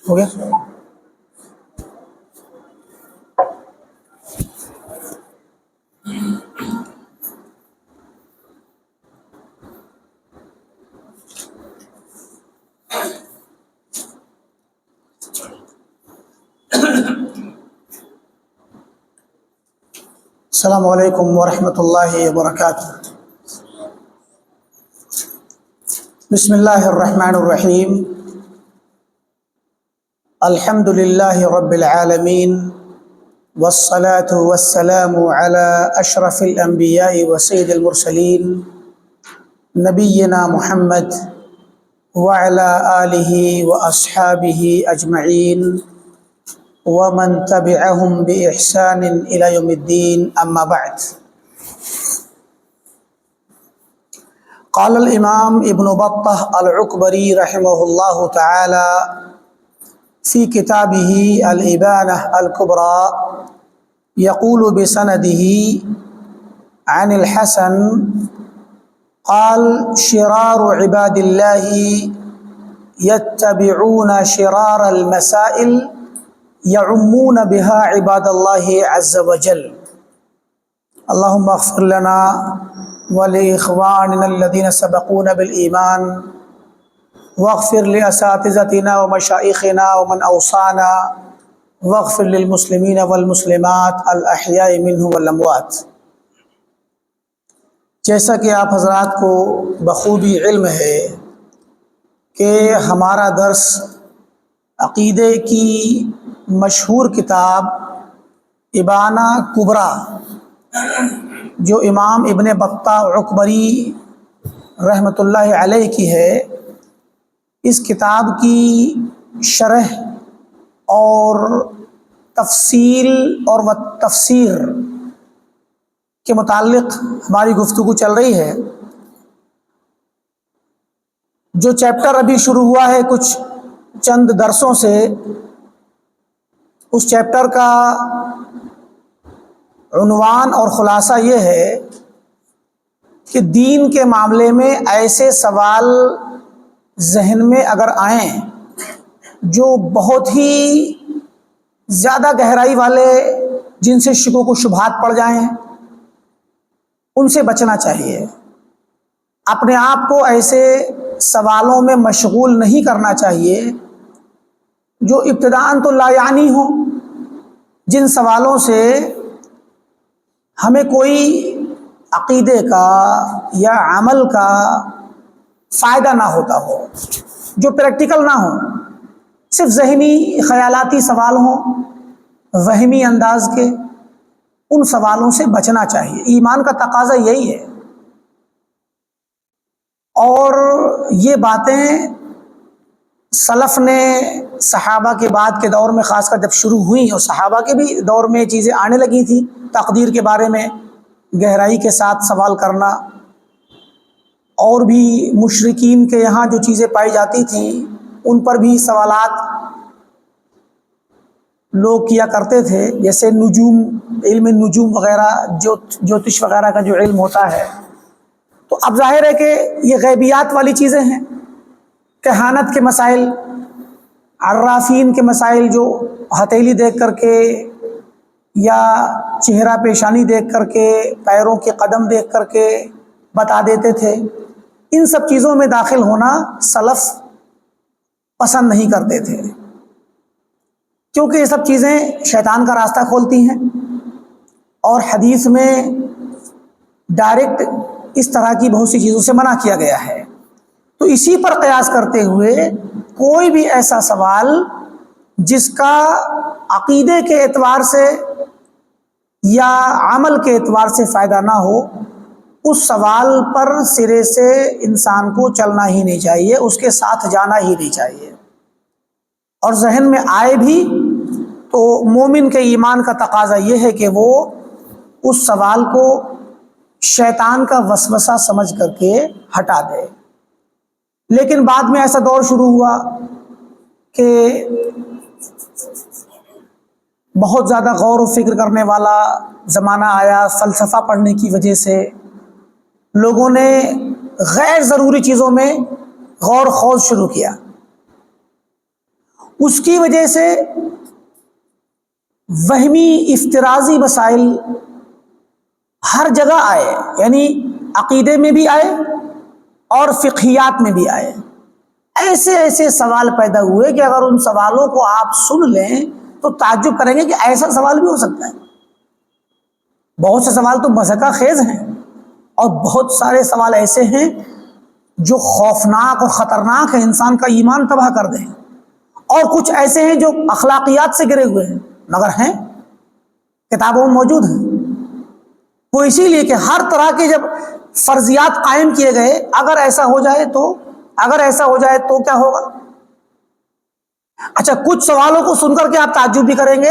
ہو گیا؟ السلام علیکم ورحمۃ اللہ وبرکاتہ۔ بسم اللہ الرحمن الرحیم۔ الحمد للہ رب العالمین، والصلاة والسلام علی اشرف الانبیاء وسید المرسلین، نبینا محمد وعلی آلہ واصحابہ اجمعین ومن تبعهم بإحسان إلى يوم الدين، أما بعد۔ قال الإمام ابن بطة العكبري رحمه الله تعالى في كتابه الإبانة الكبرى، يقول بسنده عن الحسن قال: شرار عباد الله يتبعون شرار المسائل يعمون بها عباد الله عز وجل۔ اللهم اغفر لنا ولإخواننا الذين سبقونا بالإيمان، واغفر لأساتذتنا ومشائخنا ومن أوصانا، واغفر للمسلمين والمسلمات الأحياء منهم والأموات۔ جیسا کہ آپ حضرات کو بخوبی علم ہے کہ ہمارا درس عقیدے کی مشہور کتاب ابانہ کبریٰ جو امام ابن بطہ عکبری رحمۃ اللہ علیہ کی ہے، اس کتاب کی شرح اور تفصیل اور تفسیر کے متعلق ہماری گفتگو چل رہی ہے۔ جو چیپٹر ابھی شروع ہوا ہے کچھ چند درسوں سے، اس چیپٹر کا عنوان اور خلاصہ یہ ہے کہ دین کے معاملے میں ایسے سوال ذہن میں اگر آئیں جو بہت ہی زیادہ گہرائی والے، جن سے شکوک و شبہات پڑ جائیں، ان سے بچنا چاہیے۔ اپنے آپ کو ایسے سوالوں میں مشغول نہیں کرنا چاہیے جو ابتداءً تو لا یعنی ہوں، جن سوالوں سے ہمیں کوئی عقیدے کا یا عمل کا فائدہ نہ ہوتا ہو، جو پریکٹیکل نہ ہوں، صرف ذہنی خیالاتی سوال ہوں، وہمی انداز کے، ان سوالوں سے بچنا چاہیے۔ ایمان کا تقاضا یہی ہے۔ اور یہ باتیں سلف نے صحابہ کے بعد کے دور میں خاص کر جب شروع ہوئی، اور صحابہ کے بھی دور میں چیزیں آنے لگی تھیں، تقدیر کے بارے میں گہرائی کے ساتھ سوال کرنا، اور بھی مشرکین کے یہاں جو چیزیں پائی جاتی تھیں ان پر بھی سوالات لوگ کیا کرتے تھے، جیسے نجوم، علم نجوم وغیرہ، جوتش وغیرہ کا جو علم ہوتا ہے۔ تو اب ظاہر ہے کہ یہ غیبیات والی چیزیں ہیں، کہانت کے مسائل، عرافین کے مسائل جو ہتھیلی دیکھ کر کے یا چہرہ پیشانی دیکھ کر کے، پیروں کے قدم دیکھ کر کے بتا دیتے تھے، ان سب چیزوں میں داخل ہونا سلف پسند نہیں کرتے تھے، کیونکہ یہ سب چیزیں شیطان کا راستہ کھولتی ہیں، اور حدیث میں ڈائریکٹ اس طرح کی بہت سی چیزوں سے منع کیا گیا ہے۔ تو اسی پر قیاس کرتے ہوئے کوئی بھی ایسا سوال جس کا عقیدے کے اعتبار سے یا عمل کے اعتبار سے فائدہ نہ ہو، اس سوال پر سرے سے انسان کو چلنا ہی نہیں چاہیے، اس کے ساتھ جانا ہی نہیں چاہیے۔ اور ذہن میں آئے بھی تو مومن کے ایمان کا تقاضا یہ ہے کہ وہ اس سوال کو شیطان کا وسوسہ سمجھ کر کے ہٹا دے۔ لیکن بعد میں ایسا دور شروع ہوا کہ بہت زیادہ غور و فکر کرنے والا زمانہ آیا، فلسفہ پڑھنے کی وجہ سے لوگوں نے غیر ضروری چیزوں میں غور خوض شروع کیا، اس کی وجہ سے وہمی افتراضی مسائل ہر جگہ آئے، یعنی عقیدے میں بھی آئے اور فقہیات میں بھی آئے۔ ایسے ایسے سوال پیدا ہوئے کہ اگر ان سوالوں کو آپ سن لیں تو تعجب کریں گے کہ ایسا سوال بھی ہو سکتا ہے۔ بہت سے سوال تو مضحکہ خیز ہیں، اور بہت سارے سوال ایسے ہیں جو خوفناک اور خطرناک ہیں، انسان کا ایمان تباہ کر دیں، اور کچھ ایسے ہیں جو اخلاقیات سے گرے ہوئے ہیں، مگر ہیں، کتابوں میں موجود ہیں۔ وہ اسی لیے کہ ہر طرح کے جب فرضیات قائم کیے گئے، اگر ایسا ہو جائے تو کیا ہوگا؟ اچھا، کچھ سوالوں کو سن کر کے آپ تعجب بھی کریں گے،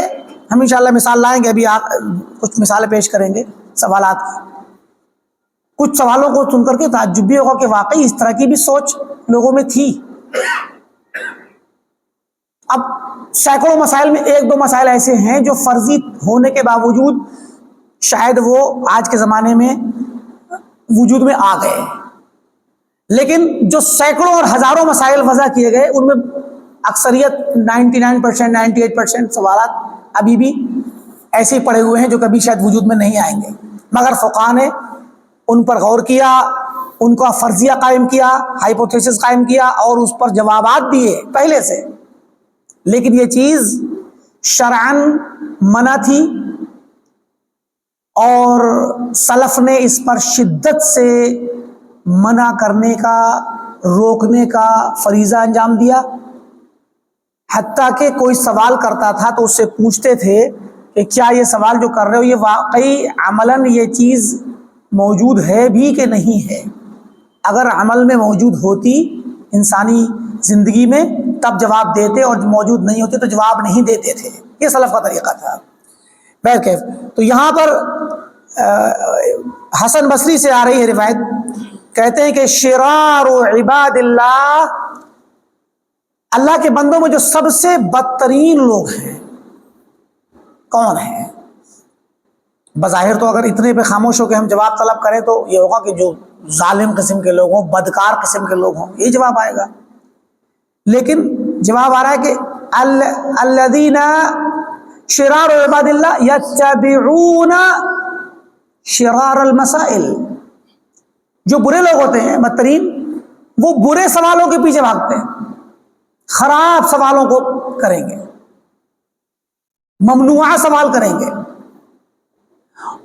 ہم انشاءاللہ مثال لائیں گے، ابھی آپ کچھ مثالیں پیش کریں گے سوالات کی۔ کچھ سوالوں کو سن کر کے تعجب بھی ہوگا کہ واقعی اس طرح کی بھی سوچ لوگوں میں تھی۔ اب سینکڑوں مسائل میں ایک دو مسائل ایسے ہیں جو فرضی ہونے کے باوجود شاید وہ آج کے زمانے میں وجود میں آ گئے، لیکن جو سینکڑوں اور ہزاروں مسائل وضع کیے گئے ان میں اکثریت 99%، 98% سوالات ابھی بھی ایسے ہی پڑے ہوئے ہیں جو کبھی شاید وجود میں نہیں آئیں گے، مگر فقہاء نے ان پر غور کیا، ان کا فرضیہ قائم کیا، ہائپوتھیسس قائم کیا، اور اس پر جوابات دیے پہلے سے۔ لیکن یہ چیز شرعاً منع تھی، اور سلف نے اس پر شدت سے منع کرنے کا، روکنے کا فریضہ انجام دیا۔ حتیٰ کہ کوئی سوال کرتا تھا تو اس سے پوچھتے تھے کہ کیا یہ سوال جو کر رہے ہو یہ واقعی عملاً یہ چیز موجود ہے بھی کہ نہیں ہے؟ اگر عمل میں موجود ہوتی انسانی زندگی میں تب جواب دیتے، اور موجود نہیں ہوتے تو جواب نہیں دیتے تھے۔ یہ سلف کا طریقہ تھا۔ بہرکیف تو یہاں پر حسن بصری سے آ رہی ہے روایت، کہتے ہیں کہ شرار عباد اللہ کے بندوں میں جو سب سے بدترین لوگ ہیں کون ہیں؟ بظاہر تو اگر اتنے پہ خاموش ہو کے ہم جواب طلب کریں تو یہ ہوگا کہ جو ظالم قسم کے لوگ ہوں، بدکار قسم کے لوگ ہوں، یہ جواب آئے گا۔ لیکن جواب آ رہا ہے کہ الذین شرار عباد اللہ یتبعون شرار المسائل، جو برے لوگ ہوتے ہیں بدترین، وہ برے سوالوں کے پیچھے بھاگتے ہیں، خراب سوالوں کو کریں گے، ممنوعہ سوال کریں گے،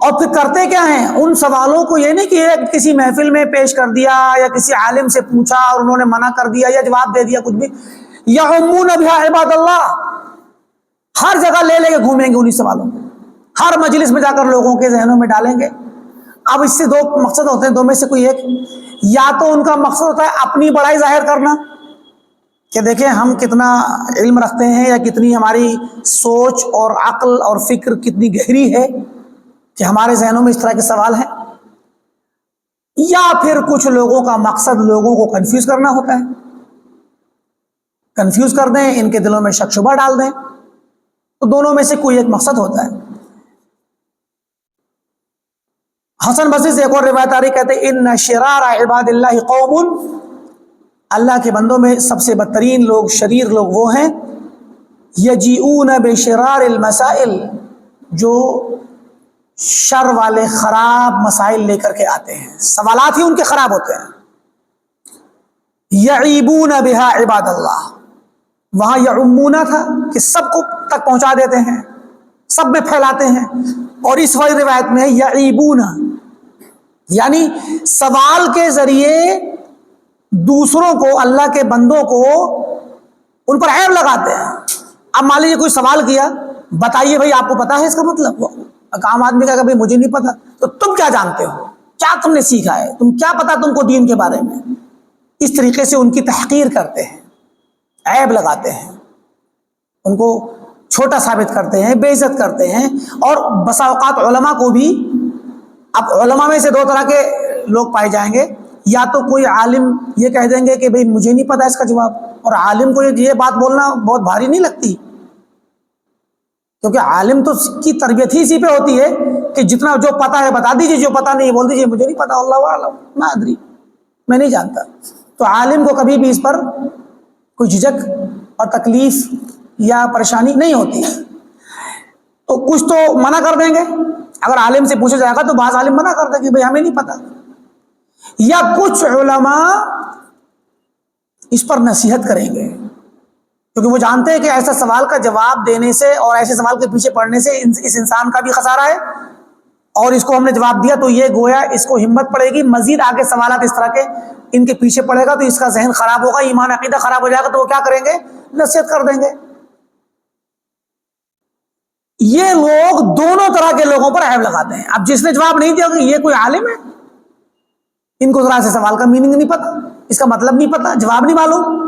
اور پھر کرتے کیا ہیں؟ ان سوالوں کو یہ نہیں کہ کسی محفل میں پیش کر دیا یا کسی عالم سے پوچھا اور انہوں نے منع کر دیا یا جواب دے دیا، کچھ بھی، یعمون بہا عباد اللہ، ہر جگہ لے لے کے گھومیں گے انہی سوالوں کو، ہر مجلس میں جا کر لوگوں کے ذہنوں میں ڈالیں گے۔ اب اس سے دو مقصد ہوتے ہیں، دو میں سے کوئی ایک، یا تو ان کا مقصد ہوتا ہے اپنی بڑائی ظاہر کرنا کہ دیکھیں ہم کتنا علم رکھتے ہیں، یا کتنی ہماری سوچ اور عقل اور فکر کتنی گہری ہے کہ ہمارے ذہنوں میں اس طرح کے سوال ہیں، یا پھر کچھ لوگوں کا مقصد لوگوں کو کنفیوز کرنا ہوتا ہے، کنفیوز کر دیں، ان کے دلوں میں شک شبہ ڈال دیں، تو دونوں میں سے کوئی ایک مقصد ہوتا ہے۔ حسن بصری سے ایک اور روایت آ رہی، کہتے ہیں ان شرار عباد اللہ قوم، اللہ کے بندوں میں سب سے بدترین لوگ، شریر لوگ وہ ہیں، یجیئون بشرار المسائل، جو شر والے خراب مسائل لے کر کے آتے ہیں، سوالات ہی ان کے خراب ہوتے ہیں۔ یعیبون بہا عباد اللہ، وہاں یعمون تھا کہ سب کو تک پہنچا دیتے ہیں، سب میں پھیلاتے ہیں، اور اس والی روایت میں یعیبون، یعنی سوال کے ذریعے دوسروں کو، اللہ کے بندوں کو ان پر عیب لگاتے ہیں۔ اب مان لیجیے کوئی سوال کیا، بتائیے بھائی آپ کو پتا ہے اس کا مطلب؟ عام آدمی کا کبھی مجھے نہیں پتا، تو تم کیا جانتے ہو، کیا تم نے سیکھا ہے، تم کیا پتا تم کو دین کے بارے میں؟ اس طریقے سے ان کی تحقیر کرتے ہیں، عیب لگاتے ہیں، ان کو چھوٹا ثابت کرتے ہیں، بے عزت کرتے ہیں۔ اور بسا اوقات علماء کو بھی، اب علماء میں سے دو طرح کے لوگ پائے جائیں گے، یا تو کوئی عالم یہ کہہ دیں گے کہ بھئی مجھے نہیں پتا اس کا جواب، اور عالم کو یہ بات بولنا بہت بھاری نہیں لگتی، کیونکہ عالم تو کی تربیت ہی اسی پہ ہوتی ہے کہ جتنا جو پتا ہے بتا دیجیے، جو پتا نہیں بول دیجیے مجھے نہیں پتا، اللہ اعلم ما ادری، میں نہیں جانتا۔ تو عالم کو کبھی بھی اس پر کوئی جھجک اور تکلیف یا پریشانی نہیں ہوتی ہے، تو کچھ تو منع کر دیں گے. اگر عالم سے پوچھا جائے گا تو بعض عالم منع کر دیں کہ بھئی ہمیں نہیں پتہ، یا کچھ علماء اس پر نصیحت کریں گے، کیونکہ وہ جانتے ہیں کہ ایسا سوال کا جواب دینے سے اور ایسے سوال کے پیچھے پڑنے سے اس انسان کا بھی خسارہ ہے، اور اس کو ہم نے جواب دیا تو یہ گویا اس کو ہمت پڑے گی مزید آگے سوالات اس طرح کے ان کے پیچھے پڑے گا تو اس کا ذہن خراب ہوگا، ایمان عقیدہ خراب ہو جائے گا، تو وہ کیا کریں گے؟ نصیحت کر دیں گے. یہ لوگ دونوں طرح کے لوگوں پر عیب لگاتے ہیں. اب جس نے جواب نہیں دیا کہ یہ کوئی عالم ہے، ان کو ذرا سے سوال کا میننگ نہیں پتا، اس کا مطلب نہیں پتا، جواب نہیں معلوم.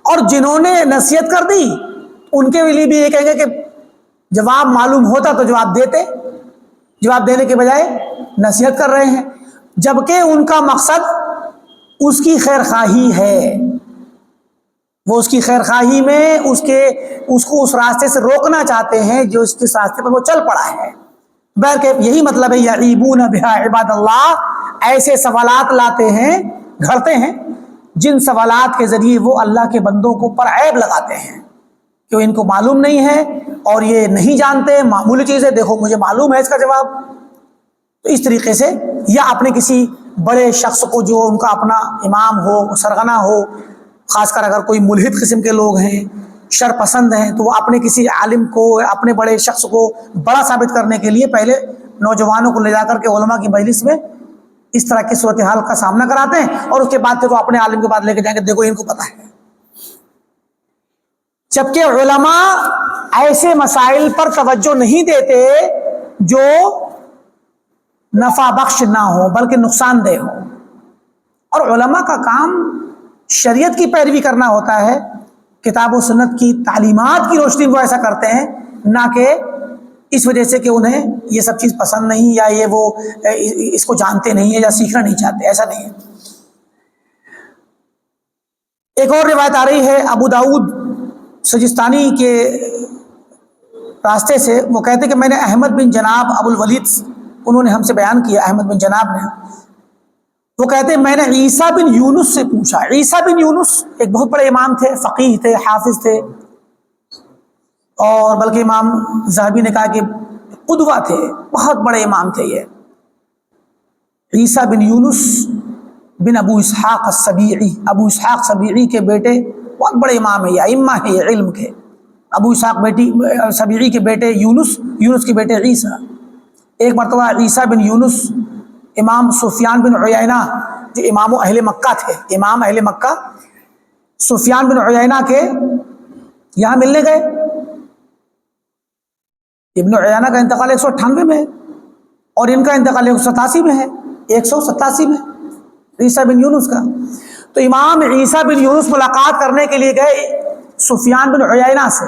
اور جنہوں نے نصیحت کر دی ان کے لیے بھی یہ کہیں گے کہ جواب معلوم ہوتا تو جواب دیتے، جواب دینے کے بجائے نصیحت کر رہے ہیں، جبکہ ان کا مقصد اس کی خیر خواہی ہے. وہ اس کی خیر خواہی میں اس کو اس راستے سے روکنا چاہتے ہیں جو اس کے راستے پر وہ چل پڑا ہے. بلکہ یہی مطلب ہے یعیبون بہا عباد اللہ، ایسے سوالات لاتے ہیں، گھڑتے ہیں جن سوالات کے ذریعے وہ اللہ کے بندوں کو پر عیب لگاتے ہیں کہ ان کو معلوم نہیں ہے اور یہ نہیں جانتے، معمولی چیز ہے، دیکھو مجھے معلوم ہے اس کا جواب. تو اس طریقے سے، یا اپنے کسی بڑے شخص کو جو ان کا اپنا امام ہو، سرغنہ ہو، خاص کر اگر کوئی ملحد قسم کے لوگ ہیں، شر پسند ہیں، تو وہ اپنے کسی عالم کو، اپنے بڑے شخص کو بڑا ثابت کرنے کے لیے پہلے نوجوانوں کو لے جا کر کے علماء کی مجلس میں اس طرح کی صورتحال کا سامنا کراتے ہیں، اور اس کے بعد پھر وہ اپنے عالم کے بعد لے کے جائیں گے دیکھو ان کو پتہ ہے. جبکہ علماء ایسے مسائل پر توجہ نہیں دیتے جو نفع بخش نہ ہو بلکہ نقصان دہ ہو. اور علماء کا کام شریعت کی پیروی کرنا ہوتا ہے، کتاب و سنت کی تعلیمات کی روشنی وہ ایسا کرتے ہیں، نہ کہ اس وجہ سے کہ انہیں یہ سب چیز پسند نہیں، یا یہ وہ اس کو جانتے نہیں ہیں یا سیکھنا نہیں چاہتے، ایسا نہیں ہے. ایک اور روایت آ رہی ہے ابو داؤد سجستانی کے راستے سے، وہ کہتے کہ میں نے احمد بن جناب ابو الولید، انہوں نے ہم سے بیان کیا، احمد بن جناب نے، وہ کہتے ہیں میں نے عیسیٰ بن یونس سے پوچھا. عیسیٰ بن یونس ایک بہت بڑے امام تھے، فقیہ تھے، حافظ تھے، اور بلکہ امام ذہبی نے کہا کہ قدوہ تھے، بہت بڑے امام تھے یہ. عیسیٰ بن یونس بن ابو اسحاق السبیعی، ابو اسحاق سبیعی کے بیٹے، بہت بڑے امام ہیں، یہ ائمہ ہیں یہ علم کے. ابو اسحاق سبیعی کے بیٹے یونس، یونس کے بیٹے عیسیٰ. ایک مرتبہ عیسیٰ بن یونس امام سفیان بن عیینہ جو امام اہل مکہ تھے، امام اہل مکہ سفیان بن عیینہ کے یہاں ملنے گئے. ابن عیینہ کا انتقال 198 میں ہے اور ان کا انتقال 187 میں ہے، 187 میں عیسیٰ بن یونس کا. تو امام عیسیٰ بن یونس ملاقات کرنے کے لیے گئے سفیان بن عیینہ سے.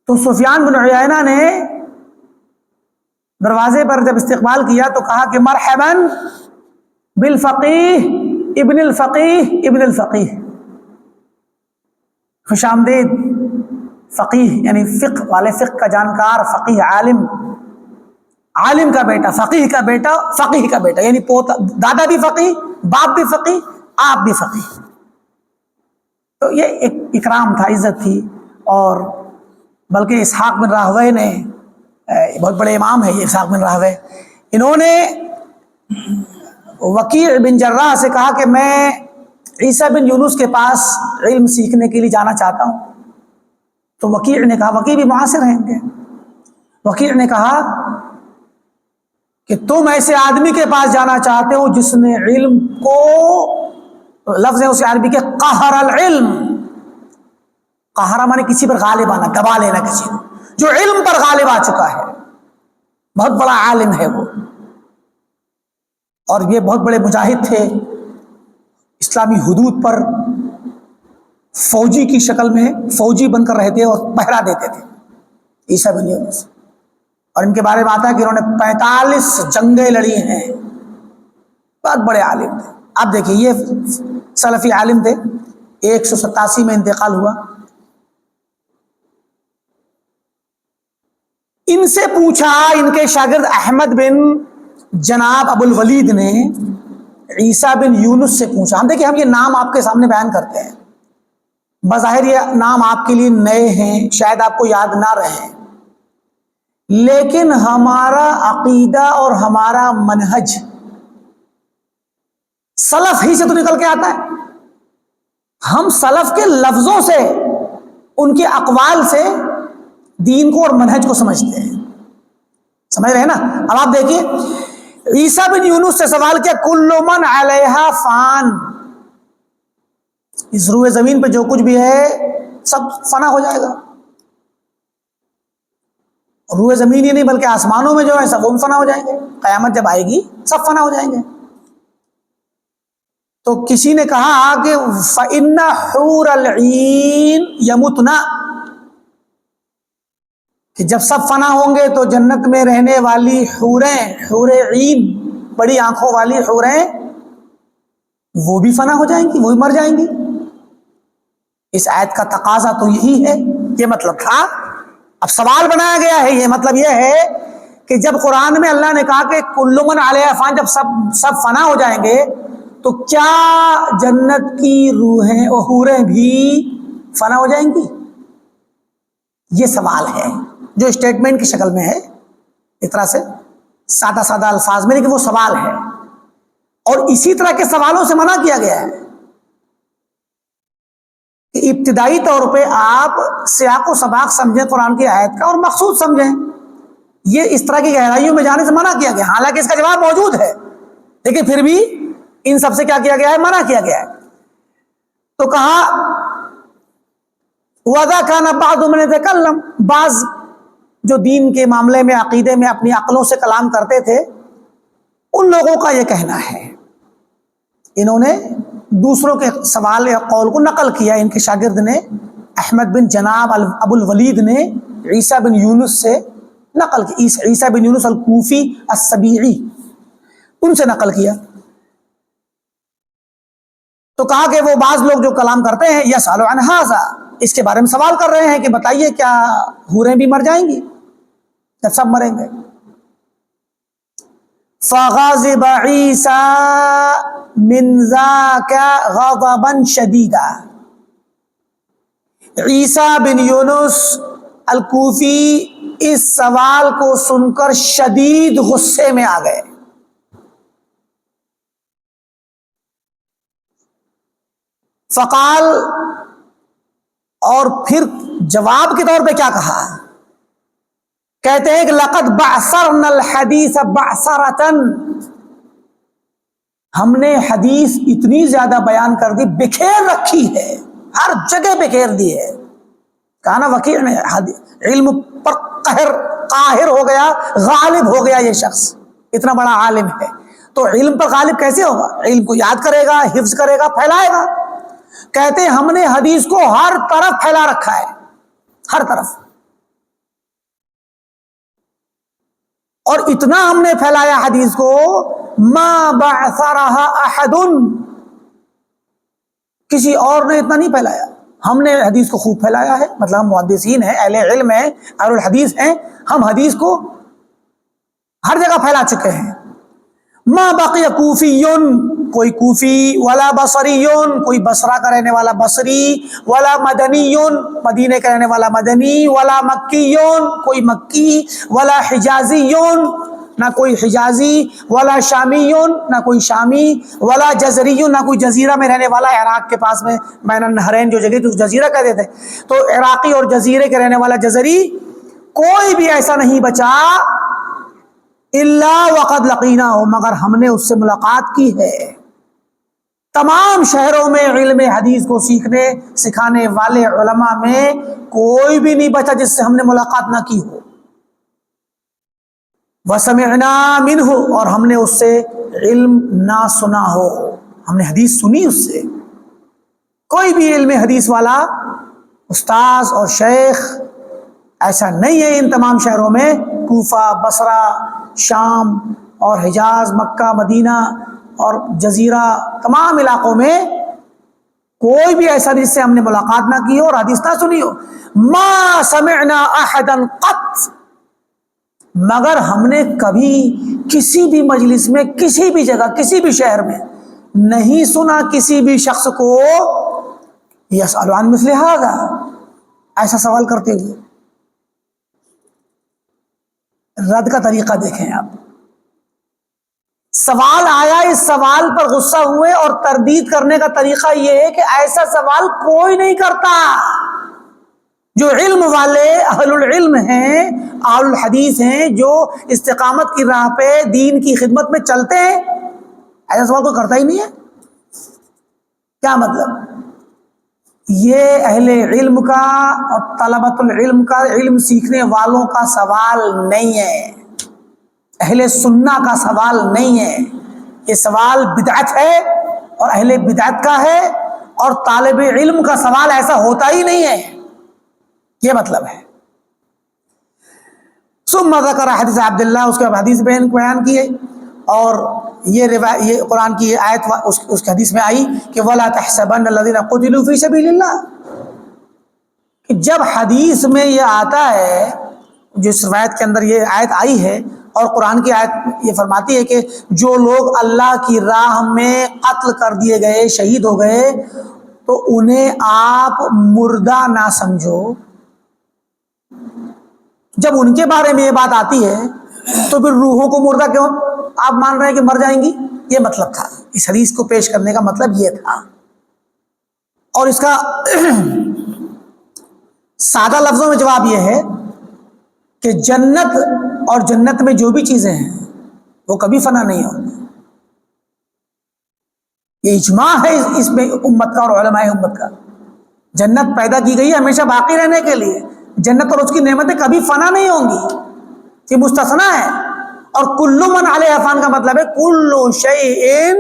تو سفیان بن عیینہ نے دروازے پر جب استقبال کیا تو کہا کہ مرحباً بالفقیہ ابن الفقیہ ابن الفقیہ، خوش آمدید فقیہ یعنی فقہ والے، فقہ کا جانکار، فقیہ عالم، عالم کا بیٹا، فقیہ کا بیٹا، فقیہ کا بیٹا، یعنی پوتا، دادا بھی فقیہ، باپ بھی فقیہ، آپ بھی فقیہ. تو یہ ایک اکرام تھا، عزت تھی. اور بلکہ اسحاق بن راہوے نے، بہت بڑے امام ہیں یہ اسحاق بن راہوے، انہوں نے وکیع بن جراح سے کہا کہ میں عیسیٰ بن یونس کے پاس علم سیکھنے کے لیے جانا چاہتا ہوں. تو وکیع نے کہا، وکیع بھی معاصر ہیں ان کے، وکیع نے کہا کہ تم ایسے آدمی کے پاس جانا چاہتے ہو جس نے علم کو، لفظ ہے اس عربی کے قہر العلم، قہرہ مانے کسی پر غالب آنا، دبا لینا کسی کو، جو علم پر غالب آ چکا ہے، بہت بڑا عالم ہے وہ. اور یہ بہت بڑے مجاہد تھے، اسلامی حدود پر فوجی کی شکل میں فوجی بن کر رہتے اور پہرا دیتے تھے عیسیٰ بن یونس. اور ان کے بارے میں آتا ہے کہ انہوں نے 45 جنگیں لڑی ہیں، بہت بڑے عالم تھے. آپ دیکھیے یہ سلفی عالم تھے، 187 میں انتقال ہوا. ان سے پوچھا، ان کے شاگرد احمد بن جناب ابو الولید نے عیسیٰ بن یونس سے پوچھا. ہم دیکھیں، ہم یہ نام آپ کے سامنے بیان کرتے ہیں، بظاہر یہ نام آپ کے لیے نئے ہیں، شاید آپ کو یاد نہ رہیں، لیکن ہمارا عقیدہ اور ہمارا منہج سلف ہی سے تو نکل کے آتا ہے۔ ہم سلف کے لفظوں سے، ان کے اقوال سے دین کو اور منہج کو سمجھتے ہیں، سمجھ رہے ہیں نا؟ اب آپ دیکھیے عیسیٰ بن یونس سے سوال کیا، کل من علیہا فان، اس روئے زمین پہ جو کچھ بھی ہے سب فنا ہو جائے گا۔ روئے زمین ہی نہیں بلکہ آسمانوں میں جو ہے سب فنا ہو جائیں گے، قیامت جب آئے گی سب فنا ہو جائیں گے۔ تو کسی نے کہا کہ فَإِنَّ حُورَ الْعِينِ يَمُتْنَا، کہ جب سب فنا ہوں گے تو جنت میں رہنے والی حوریں، حور عین، بڑی آنکھوں والی حوریں، وہ بھی فنا ہو جائیں گی، وہ بھی مر جائیں گی۔ اس آیت کا تقاضا تو یہی ہے، یہ مطلب تھا۔ اب سوال بنایا گیا ہے، یہ مطلب یہ ہے کہ جب قرآن میں اللہ نے کہا کہ کل من علیہا فان، جب سب فنا ہو جائیں گے تو کیا جنت کی روحیں اور حوریں بھی فنا ہو جائیں گی؟ یہ سوال ہے جو اسٹیٹمنٹ کی شکل میں ہے، ایک طرح سے سادہ سادہ الفاظ میں، لیکن وہ سوال ہے، اور اسی طرح کے سوالوں سے منع کیا گیا ہے کہ ابتدائی طور پہ آپ سیاق و سباق سمجھیں قرآن کی آیت کا اور مقصود سمجھیں۔ یہ اس طرح کی گہرائیوں میں جانے سے منع کیا گیا، حالانکہ اس کا جواب موجود ہے، لیکن پھر بھی ان سب سے کیا کیا گیا ہے؟ منع کیا گیا ہے۔ تو کہا وَذَا كَانَ بَعْضُ مَنْ يَتَكَلَّمُ، بعض جو دین کے معاملے میں، عقیدے میں اپنی عقلوں سے کلام کرتے تھے، ان لوگوں کا یہ کہنا ہے، انہوں نے دوسروں کے سوال یا قول کو نقل کیا۔ ان کے شاگرد نے احمد بن جناب ابو الولید نے عیسیٰ بن یونس سے نقل کی، عیسیٰ بن یونس الکوفی السبیعی، ان سے نقل کیا۔ تو کہا کہ وہ بعض لوگ جو کلام کرتے ہیں یسأل عن ھذا، اس کے بارے میں سوال کر رہے ہیں کہ بتائیے کیا حوریں بھی مر جائیں گی جب سب مریں گے؟ فغضب عیسیٰ من ذاک غضبا شدیدا، عیسیٰ بن یونس الکوفی اس سوال کو سن کر شدید غصے میں آ گئے۔ فقال، اور پھر جواب کے طور پہ کیا کہا؟ کہتے ہیں کہ لقد بعثرنا الحدیث بعثرتن، ہم نے حدیث اتنی زیادہ بیان کر دی، بکھیر رکھی ہے، ہر جگہ بکھیر دی ہے۔ کہا نا وکیع نے علم پر قاہر ہو گیا، غالب ہو گیا، یہ شخص اتنا بڑا عالم ہے تو علم پر غالب کیسے ہوگا؟ علم کو یاد کرے گا، حفظ کرے گا، پھیلائے گا۔ کہتے ہیں ہم نے حدیث کو ہر طرف پھیلا رکھا ہے، ہر طرف، اور اتنا ہم نے پھیلایا حدیث کو، ما بعثرها احد، کسی اور نے اتنا نہیں پھیلایا۔ ہم نے حدیث کو خوب پھیلایا ہے، مطلب ہم محدثین ہیں، اہل علم ہیں، اہل الحدیث ہیں، ہم حدیث کو ہر جگہ پھیلا چکے ہیں۔ ما بقی کوفیون، کوئی کوفی، ولا بصریون، کوئی بصرہ کا رہنے والا بصری، ولا مدنیون، مدینے کا رہنے والا مدنی، ولا مکیون، کوئی مکی، ولا حجازیون، نہ کوئی حجازی، ولا شامیون، نہ کوئی شامی، ولا جزریون، نہ کوئی جزیرہ میں رہنے والا، عراق کے پاس میں بین النہرین جو جگہ تھی اس جزیرہ کہتے تھے، تو عراقی اور جزیرے کے رہنے والا جزری، کوئی بھی ایسا نہیں بچا الا وقد لقینا ہو، مگر ہم نے اس سے ملاقات کی ہے۔ تمام شہروں میں علم حدیث کو سیکھنے سکھانے والے علماء میں کوئی بھی نہیں بچا جس سے ہم نے ملاقات نہ کی ہو۔ وَسَمِعْنَا مِنْهُ، اور ہم نے اس سے علم نہ سنا ہو، ہم نے حدیث سنی اس سے۔ کوئی بھی علم حدیث والا استاذ اور شیخ ایسا نہیں ہے ان تمام شہروں میں، کوفہ، بصرہ، شام اور حجاز، مکہ، مدینہ اور جزیرہ، تمام علاقوں میں کوئی بھی ایسا جس سے ہم نے ملاقات نہ کی ہو اور حدیث نہ سنی ہو۔ ما سمعنا احدا قط، مگر ہم نے کبھی کسی بھی مجلس میں، کسی بھی جگہ، کسی بھی شہر میں نہیں سنا کسی بھی شخص کو یسأل عن مثل ھذا، ایسا سوال کرتے ہوئے۔ رد کا طریقہ دیکھیں آپ، سوال آیا، اس سوال پر غصہ ہوئے اور تردید کرنے کا طریقہ یہ ہے کہ ایسا سوال کوئی نہیں کرتا۔ جو علم والے اہل العلم ہیں، اہل الحدیث ہیں، جو استقامت کی راہ پہ دین کی خدمت میں چلتے ہیں، ایسا سوال کوئی کرتا ہی نہیں ہے۔ کیا مطلب؟ یہ اہل علم کا اور طلبۃ العلم کا، علم سیکھنے والوں کا سوال نہیں ہے، اہل سنہ کا سوال نہیں ہے۔ یہ سوال بدعت ہے اور اہل بدعت کا ہے، اور طالب علم کا سوال ایسا ہوتا ہی نہیں ہے، یہ مطلب ہے۔ ثم ذکر حدیث عبداللہ، اس کے حدیث بیان کیے، اور یہ قرآن کی آیت اس کے حدیث میں آئی کہ وَلَا تَحْسَبَنَّ الَّذِينَ قُتِلُوا فِي سَبِيلِ اللَّهِ، کہ جب حدیث میں یہ آتا ہے، جس روایت کے اندر یہ آیت آئی ہے، اور قرآن کی آیت یہ فرماتی ہے کہ جو لوگ اللہ کی راہ میں قتل کر دیے گئے، شہید ہو گئے، تو انہیں آپ مردہ نہ سمجھو۔ جب ان کے بارے میں یہ بات آتی ہے تو پھر روحوں کو مردہ کیوں آپ مان رہے ہیں کہ مر جائیں گی؟ یہ مطلب تھا، اس حدیث کو پیش کرنے کا مطلب یہ تھا۔ اور اس کا سادہ لفظوں میں جواب یہ ہے کہ جنت اور جنت میں جو بھی چیزیں ہیں وہ کبھی فنا نہیں ہوں گی۔ یہ اجماع ہے اس میں امت کا اور علماء امت کا۔ جنت پیدا کی گئی ہے ہمیشہ باقی رہنے کے لیے، جنت اور اس کی نعمتیں کبھی فنا نہیں ہوں گی، یہ مستثنا ہے۔ اور کل من علیہ فان کا مطلب ہے کل شیء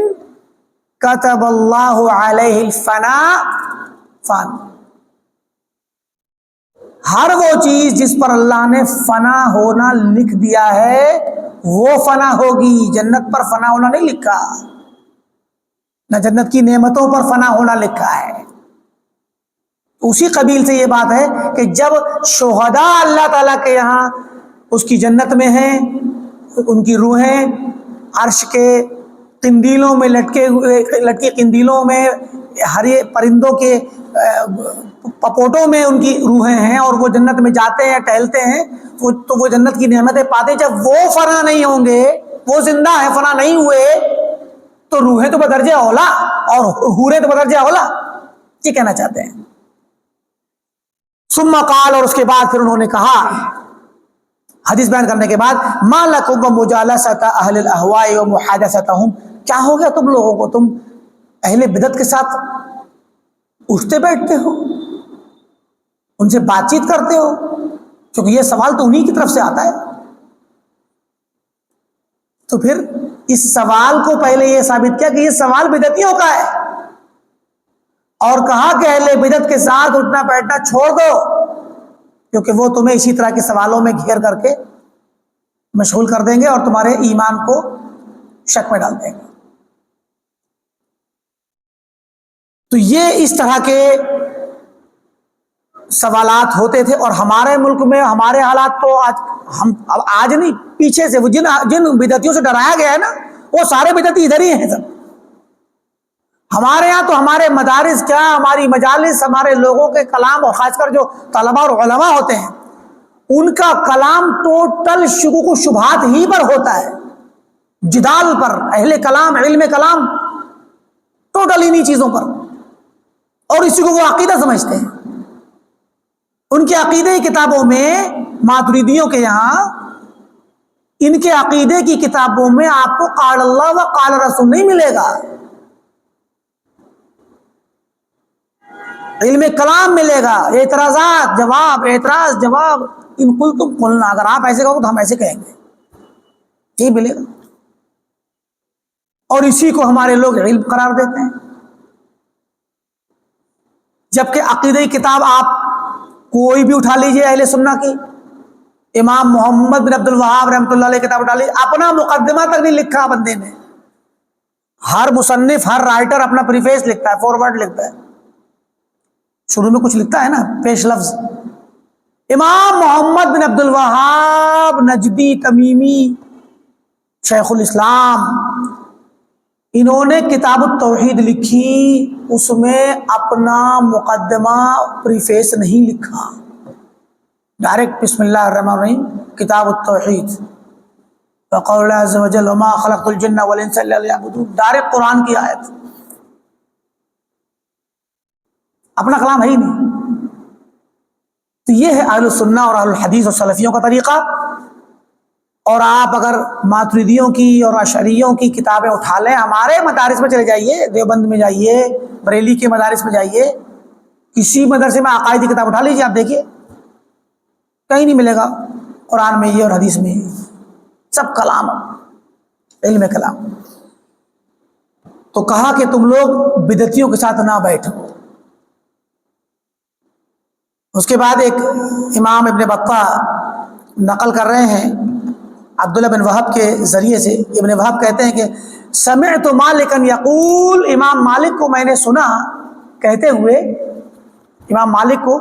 کتب اللہ علیہ الفنا فان، ہر وہ چیز جس پر اللہ نے فنا ہونا لکھ دیا ہے وہ فنا ہوگی۔ جنت پر فنا ہونا نہیں لکھا، نہ جنت کی نعمتوں پر فنا ہونا لکھا ہے۔ اسی قبیل سے یہ بات ہے کہ جب شہداء اللہ تعالیٰ کے یہاں اس کی جنت میں ہیں، ان کی روحیں عرش کے قندیلوں میں لٹکی قندیلوں میں، ہر پرندوں کے پپوٹوں میں ان کی روحیں ہیں، اور وہ جنت میں جاتے ہیں، ٹہلتے ہیں، تو وہ جنت کی نعمتیں پاتے ہیں۔ جب وہ فنا نہیں ہوں گے، وہ زندہ ہیں، فنا نہیں ہوئے، تو روحیں تو بدرجہ اولا اور حوریں تو بدرجہ اولا، یہ کہنا چاہتے ہیں۔ ثم قال، اور اس کے بعد پھر انہوں نے کہا، حدیث بیان کرنے کے بعد، ما لکم ومجالست اہل الاہواء ومحادثتہم، کیا ہو گیا تم لوگوں کو، تم اہل بدعت کے ساتھ اٹھتے بیٹھتے ہو، ان سے بات چیت کرتے ہو؟ کیونکہ یہ سوال تو انہی کی طرف سے آتا ہے۔ تو پھر اس سوال کو پہلے یہ ثابت کیا کہ یہ سوال بدعتیوں کا ہے، اور کہا کہ اہل بدعت کے ساتھ اٹھنا بیٹھنا چھوڑ دو، کیونکہ وہ تمہیں اسی طرح کے سوالوں میں گھیر کر کے مشغول کر دیں گے اور تمہارے ایمان کو شک میں ڈال دیں گے۔ تو یہ اس طرح کے سوالات ہوتے تھے، اور ہمارے ملک میں ہمارے حالات تو آج نہیں، پیچھے سے وہ جن بدعتیوں سے ڈرایا گیا ہے نا، وہ سارے بدعتی ادھر ہی ہیں سب۔ ہمارے ہاں تو ہمارے مدارس کیا، ہماری مجالس، ہمارے لوگوں کے کلام، اور خاص کر جو طلباء اور علماء ہوتے ہیں، ان کا کلام ٹوٹل شکوک و شبہات ہی پر ہوتا ہے، جدال پر، اہل کلام، علم کلام، ٹوٹل انہی چیزوں پر، اور اسی کو وہ عقیدہ سمجھتے ہیں۔ ان کے عقیدے کی کتابوں میں، ماتریدیوں کے یہاں، ان کے عقیدے کی کتابوں میں آپ کو قال اللہ و قال رسول نہیں ملے گا، علم کلام ملے گا، اعتراضات جواب، اعتراض جواب، ان قلتم قلنا، اگر آپ ایسے کہو تو ہم ایسے کہیں گے، یہی ملے گا۔ اور اسی کو ہمارے لوگ علم قرار دیتے ہیں، جبکہ عقیدہ کتاب آپ کوئی بھی اٹھا لیجئے اہل سنہ کی، امام محمد بن عبد الوہاب رحمۃ اللہ علیہ کتاب اٹھا لیجئے، اپنا مقدمہ تک نہیں لکھا بندے نے۔ ہر مصنف، ہر رائٹر اپنا پریفیس لکھتا ہے، فورورڈ لکھتا ہے، شروع میں کچھ لکھتا ہے نا، پیش لفظ۔ امام محمد بن عبد الوہاب نجدی تمیمی، شیخ الاسلام، انہوں نے کتاب التوحید لکھی، اس میں اپنا مقدمہ پریفیس نہیں لکھا، ڈائریکٹ بسم اللہ الرحمن الرحیم کتاب التوحید وقول اللہ عز وجل وما خلقت الجن والانس الا لیعبدون، ڈائریکٹ قرآن کی آیت، اپنا کلام ہے ہی نہیں۔ تو یہ ہے اہل السنہ اور اہل الحدیث اور سلفیوں کا طریقہ۔ اور آپ اگر ماتریدیوں کی اور اشعریوں کی کتابیں اٹھا لیں، ہمارے مدارس میں چلے جائیے، دیوبند میں جائیے، بریلی کے مدارس میں جائیے، کسی مدرسے میں عقائدی کتاب اٹھا لیجیے، آپ دیکھیے کہیں نہیں ملے گا قرآن میں یہ اور حدیث میں یہ، سب کلام، علم کلام۔ تو کہا کہ تم لوگ بدعتیوں کے ساتھ نہ بیٹھو۔ اس کے بعد ایک امام ابن بطح نقل کر رہے ہیں عبداللہ بن وہب کے ذریعے سے، ابن وہب کہتے ہیں کہ سمعت مالکا یقول، امام مالک کو میں نے سنا کہتے ہوئے، امام مالک کو،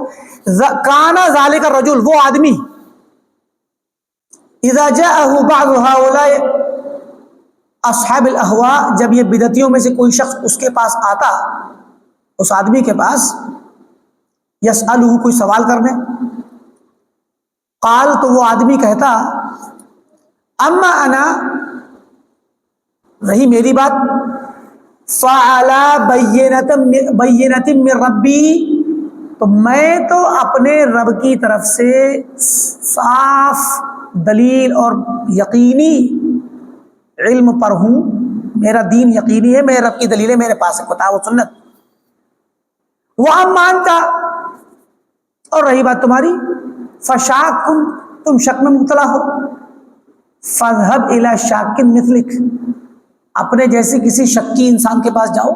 کان ذالک الرجل، وہ آدمی، اذا جاءه بعض هؤلاء اصحاب الاهواء، جب یہ بدعتیوں میں سے کوئی شخص اس کے پاس آتا، اس آدمی کے پاس، یسألہ، کوئی سوال کرنے، قال، تو وہ آدمی کہتا، اما انا، رہی میری بات، فعلی بینۃ من ربی، تو میں تو اپنے رب کی طرف سے صاف دلیل اور یقینی علم پر ہوں، میرا دین یقینی ہے، میرے رب کی دلیلیں میرے پاس ہے، کتاب و سنت۔ وَأَمَّا أَنْتَ، اور رہی بات تمہاری، فشاک، تم شک میں مبتلا ہو، فَاذْهَبْ إِلَى شَاكٍ مِثْلِكَ، اپنے جیسے کسی شکی انسان کے پاس جاؤ،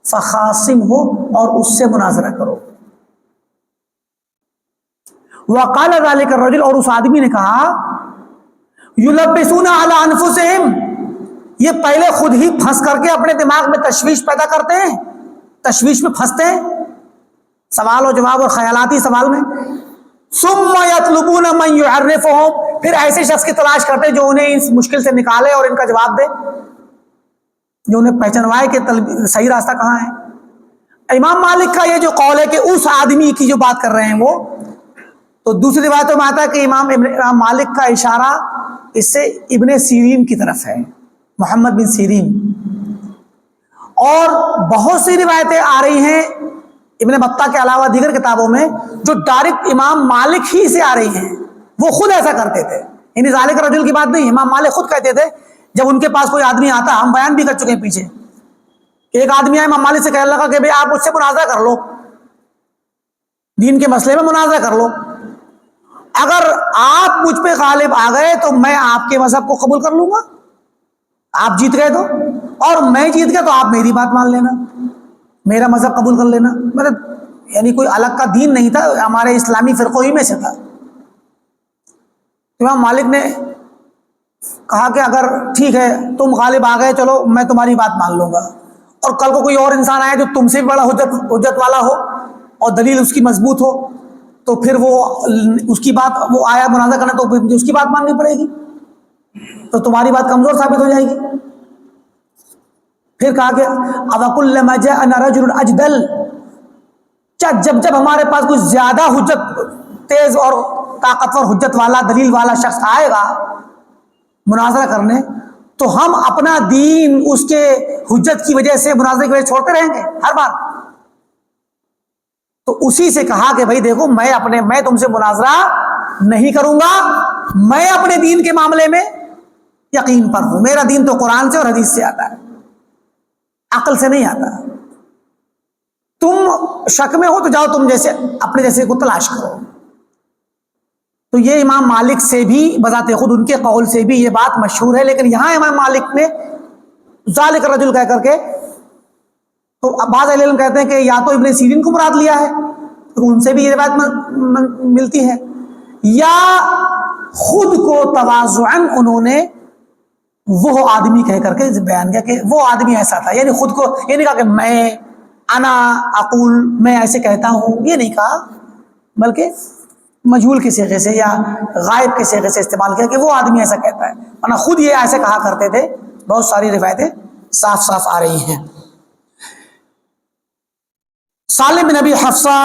فخاصم ہو، اور اس سے مناظرہ کرو۔ وَقَالَ ذَلِكَ الرَّجُلُ، اور اس آدمی نے کہا، يُلَبِّسُونَ عَلَىٰ أَنفُسِهِمْ، یہ پہلے خود ہی پھنس کر کے اپنے دماغ میں تشویش پیدا کرتے ہیں، تشویش میں پھنستے ہیں، سوال و جواب اور خیالاتی سوال میں، ثم يطلبون من يعرفهم، پھر ایسے شخص کی تلاش کرتے جو انہیں اس مشکل سے نکالے اور ان کا جواب دے، جو انہیں پہچانوائے کہ صحیح راستہ کہاں ہے۔ امام مالک کا یہ جو قول ہے کہ اس آدمی کی جو بات کر رہے ہیں وہ، تو دوسری روایتوں میں آتا ہے کہ امام مالک کا اشارہ اس سے ابن سیرین کی طرف ہے، محمد بن سیرین، اور بہت سی روایتیں آ رہی ہیں ابن بطہ کے علاوہ دیگر کتابوں میں جو ڈائریکٹ امام مالک ہی سے آ رہی ہیں، وہ خود ایسا کرتے تھے، یعنی ذالک رجل کی بات نہیں، امام مالک خود کہتے تھے جب ان کے پاس کوئی آدمی آتا، ہم بیان بھی کر چکے ہیں پیچھے کہ ایک آدمی آیا امام مالک سے کہنے لگا کہ بھئی آپ مجھ سے مناظرہ کر لو، دین کے مسئلے میں مناظرہ کر لو، اگر آپ مجھ پہ غالب آ گئے تو میں آپ کے مذہب کو قبول کر لوں گا، آپ جیت گئے تو، اور میں جیت گیا تو آپ میری بات مان لینا، میرا مذہب قبول کر لینا، مطلب یعنی کوئی الگ کا دین نہیں تھا، ہمارے اسلامی فرقوں ہی میں سے تھا۔ امام مالک نے کہا کہ اگر ٹھیک ہے تم غالب آ گئے، چلو میں تمہاری بات مان لوں گا، اور کل کو کوئی اور انسان آئے جو تم سے بھی بڑا حجت والا ہو اور دلیل اس کی مضبوط ہو، تو پھر وہ اس کی بات، وہ آیا مناظرہ کرنا تو پھر اس کی بات ماننی پڑے گی، تو تمہاری بات کمزور ثابت ہو جائے گی۔ پھر کہا کہ اَوَكُلَّمَا جَاءَنَا رَجُلٌ أَجْدَلٌ، جب ہمارے پاس کوئی زیادہ حجت، تیز اور طاقتور حجت والا، دلیل والا شخص آئے گا مناظرہ کرنے، تو ہم اپنا دین اس کے حجت کی وجہ سے، مناظرے کی وجہ سے چھوڑتے رہیں گے ہر بار؟ تو اسی سے کہا کہ بھائی دیکھو، میں تم سے مناظرہ نہیں کروں گا، میں اپنے دین کے معاملے میں یقین پر ہوں، میرا دین تو قرآن سے اور حدیث سے آتا ہے، عقل سے نہیں آتا۔ تم شک میں ہو تو جاؤ، تم جیسے اپنے جیسے کو تلاش کرو۔ تو یہ امام مالک سے بھی بذات خود، ان کے قول سے بھی یہ بات مشہور ہے، لیکن یہاں امام مالک نے ذالک الرجل کہہ کر کے، تو بعض اہل علم کہتے ہیں کہ یا تو ابن سیرین کو مراد لیا ہے، تو ان سے بھی یہ روایت ملتی ہے، یا خود کو تواضعاً انہوں نے وہ آدمی کہہ کر کے بیان کیا کہ وہ آدمی ایسا تھا، یعنی خود کو یہ نہیں کہا کہ میں انا اقول، میں ایسے کہتا ہوں، یہ نہیں کہا، بلکہ مجہول کے صیغے سے یا غائب کے صیغے سے استعمال کیا کہ وہ آدمی ایسا کہتا ہے، ورنہ خود یہ ایسے کہا کرتے تھے، بہت ساری روایتیں صاف صاف آ رہی ہیں۔ سالم بن ابی حفصہ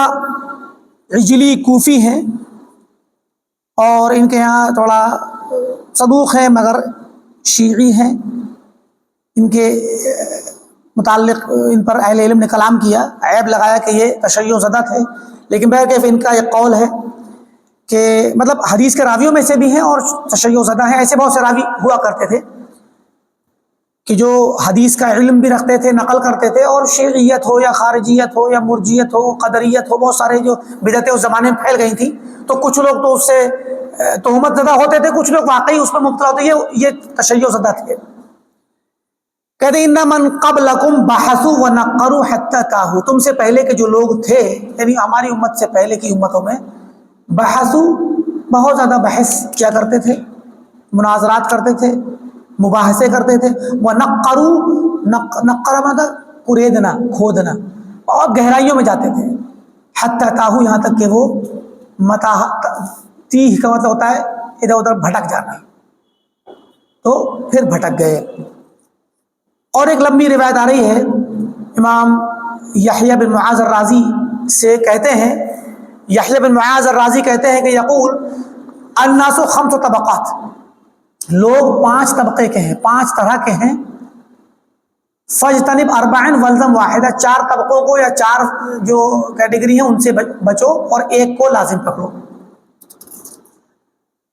عجلی کوفی ہیں اور ان کے یہاں تھوڑا صدوق ہیں مگر شیعی ہیں۔ ان کے متعلق ان پر اہل علم نے کلام کیا، عیب لگایا کہ یہ تشیع زدہ تھے، لیکن بہرکیف ان کا ایک قول ہے کہ مطلب حدیث کے راویوں میں سے بھی ہیں اور تشیع زدہ ہیں۔ ایسے بہت سے راوی ہوا کرتے تھے کہ جو حدیث کا علم بھی رکھتے تھے، نقل کرتے تھے، اور شیعیت ہو یا خارجیت ہو یا مرجیت ہو قدریت ہو، بہت سارے جو بدعتیں اس زمانے میں پھیل گئی تھیں، تو کچھ لوگ تو اس سے تہمت زدہ ہوتے تھے، کچھ لوگ واقعی اس میں مبتلا ہوتے، یہ تشیع زدہ تھے۔ کہتے ہیں ان من قبلکم بحثوا ونقروا حتی تاہوا، تم سے پہلے کے جو لوگ تھے یعنی ہماری امت سے پہلے کی امتوں میں، بحثوا بہت زیادہ بحث کیا کرتے تھے، مناظرات کرتے تھے، مباحثے کرتے تھے، ونقروا نقر مطلب کریدنا، کھودنا، اور گہرائیوں میں جاتے تھے، حتی تاہوا یہاں تک کہ وہ تیہ کا مطلب ہوتا ہے ادھر ادھر بھٹک جانا، تو پھر بھٹک گئے۔ اور ایک لمبی روایت آ رہی ہے امام یحییٰ بن معاذ الرازی سے، کہتے ہیں یحییٰ بن معاذ الرازی کہتے ہیں کہ یقول الناس خمس طبقات، لوگ 5 طبقے کے ہیں، 5 طرح کے ہیں، فاجتنب 40 والزم واحدہ، 4 طبقوں کو یا 4 جو کیٹیگری ہیں ان سے بچو اور ایک کو لازم پکڑو۔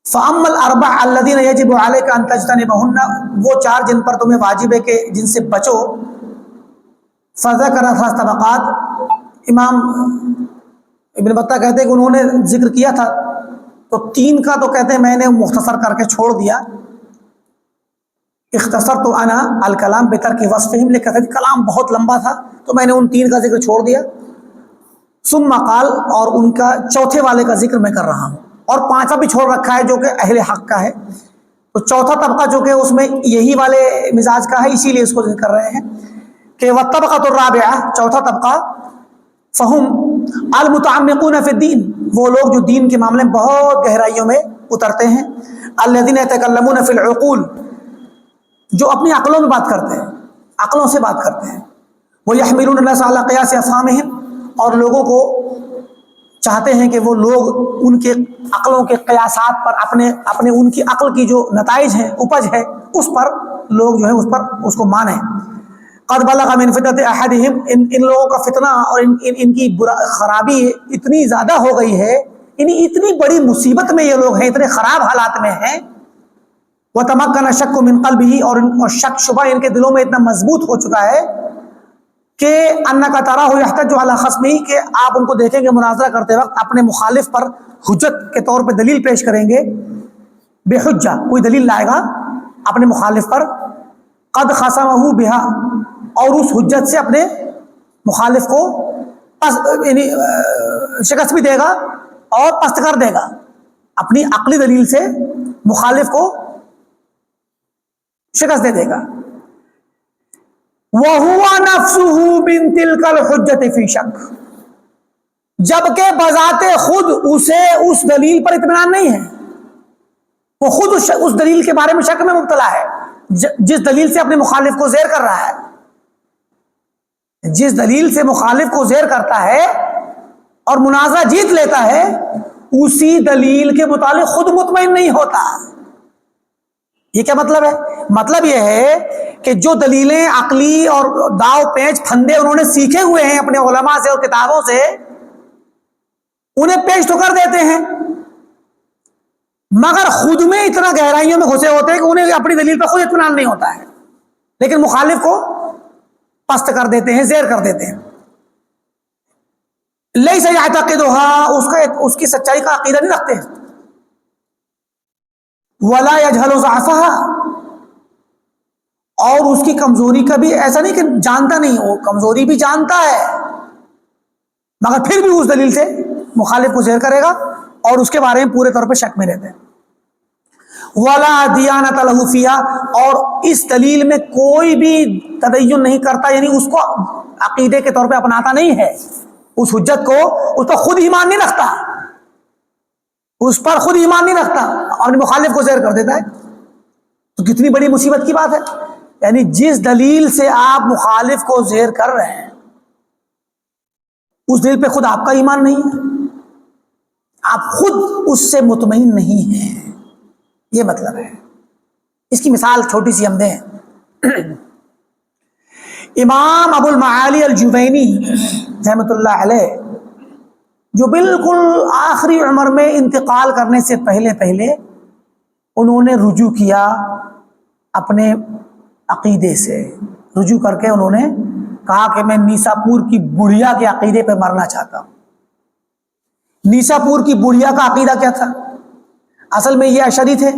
فَأَمَّا الْأَرْبَعُ الَّذِينَ يَجِبُ عَلَيْكَ أَن تَجْتَنِبَهُنَّ، وہ 4 جن پر تمہیں واجب ہے کہ جن سے بچو، فَذَكَرَ 3 طبقات، امام ابن بطہ کہتے ہیں کہ انہوں نے ذکر کیا تھا تو 3 کا تو کہتے ہیں میں نے مختصر کر کے چھوڑ دیا، اختصرت انا الکلام بترک وصفہم، لیکن کلام بہت لمبا تھا تو میں نے ان 3 کا ذکر چھوڑ دیا، ثم قال، اور ان کا چوتھے والے کا ذکر میں کر رہا ہوں، اور 5واں بھی چھوڑ رکھا ہے جو کہ اہل حق کا ہے، تو چوتھا طبقہ جو کہ اس میں یہی والے مزاج کا ہے، اسی لیے اس کو ذکر کر رہے ہیں کہ والطبقۃ الرابعہ، چوتھا طبقہ، فہم المتعمقون فی الدین، وہ لوگ جو دین کے معاملے میں بہت گہرائیوں میں اترتے ہیں، الذین یتکلمون فی العقول، جو اپنی عقلوں میں بات کرتے ہیں، عقلوں سے بات کرتے ہیں، ویحملون الناس علی قیاس افہامہم، اور لوگوں کو چاہتے ہیں کہ وہ لوگ ان کے عقلوں کے قیاسات پر اپنے ان کی عقل کی جو نتائج ہیں، اپج ہے، اس پر لوگ جو ہیں اس کو مانیں۔ قد بلغ من فتنۃ احدہم، ان لوگوں کا فتنہ اور ان کی خرابی اتنی زیادہ ہو گئی ہے، اتنی بڑی مصیبت میں یہ لوگ ہیں، اتنے خراب حالات میں ہیں، وتمکن الشک من قلبہ، اور شک شبہ ان کے دلوں میں اتنا مضبوط ہو چکا ہے کہ انک تراہ یحتج علی خصمہ، کہ آپ ان کو دیکھیں گے مناظرہ کرتے وقت اپنے مخالف پر حجت کے طور پہ دلیل پیش کریں گے، بے حجہ، کوئی دلیل لائے گا اپنے مخالف پر، قد خصمہ بہا، اور اس حجت سے اپنے مخالف کو یعنی شکست بھی دے گا اور پست کر دے گا، اپنی عقلی دلیل سے مخالف کو شکست دے گا۔ وَهُوَ نَفْسُهُ مِن تِلْكَ الْحُجَّةِ فِي شَكٍّ، جبکہ بذات خود اسے اس دلیل پر اطمینان نہیں ہے، وہ خود اس دلیل کے بارے میں شک میں مبتلا ہے، جس دلیل سے اپنے مخالف کو زیر کر رہا ہے، جس دلیل سے مخالف کو زیر کرتا ہے اور منازعہ جیت لیتا ہے، اسی دلیل کے متعلق خود مطمئن نہیں ہوتا۔ یہ کیا مطلب ہے؟ مطلب یہ ہے کہ جو دلیلیں عقلی اور داؤ پیچ پھندے انہوں نے سیکھے ہوئے ہیں اپنے علماء سے اور کتابوں سے، انہیں پیش تو کر دیتے ہیں، مگر خود میں اتنا گہرائیوں میں گھسے ہوتے ہیں کہ انہیں اپنی دلیل پر خود اطمینان نہیں ہوتا ہے، لیکن مخالف کو پست کر دیتے ہیں، زیر کر دیتے ہیں۔ لیس یعتقدها، اس کی سچائی کا عقیدہ نہیں رکھتے ہیں، ولا یجہل ضعفها، اور اس کی کمزوری کا بھی ایسا نہیں کہ جانتا نہیں، وہ کمزوری بھی جانتا ہے، مگر پھر بھی اس دلیل سے مخالف کو زیر کرے گا اور اس کے بارے میں پورے طور پہ شک میں رہتے ہیں۔ ولا دیانت له فیہا، اور اس دلیل میں کوئی بھی تدین نہیں کرتا، یعنی اس کو عقیدے کے طور پہ اپناتا نہیں ہے، اس حجت کو، اس پر خود ایمان نہیں رکھتا، اس پر خود ایمان نہیں رکھتا اور مخالف کو زیر کر دیتا ہے، تو کتنی بڑی مصیبت کی بات ہے۔ یعنی جس دلیل سے آپ مخالف کو زیر کر رہے ہیں اس دلیل پہ خود آپ کا ایمان نہیں ہے، آپ خود اس سے مطمئن نہیں ہیں، یہ مطلب ہے۔ اس کی مثال چھوٹی سی ہم دیں، امام ابو المعالی الجوینی رحمۃ اللہ علیہ، جو بالکل آخری عمر میں انتقال کرنے سے پہلے انہوں نے رجوع کیا اپنے عقیدے سے، رجوع کر کے انہوں نے کہا کہ میں نیسا پور کی بڑھیا کے عقیدے پہ مرنا چاہتا ہوں۔ نیسا پور کی بڑھیا کا عقیدہ کیا تھا؟ اصل میں یہ اشعری تھے،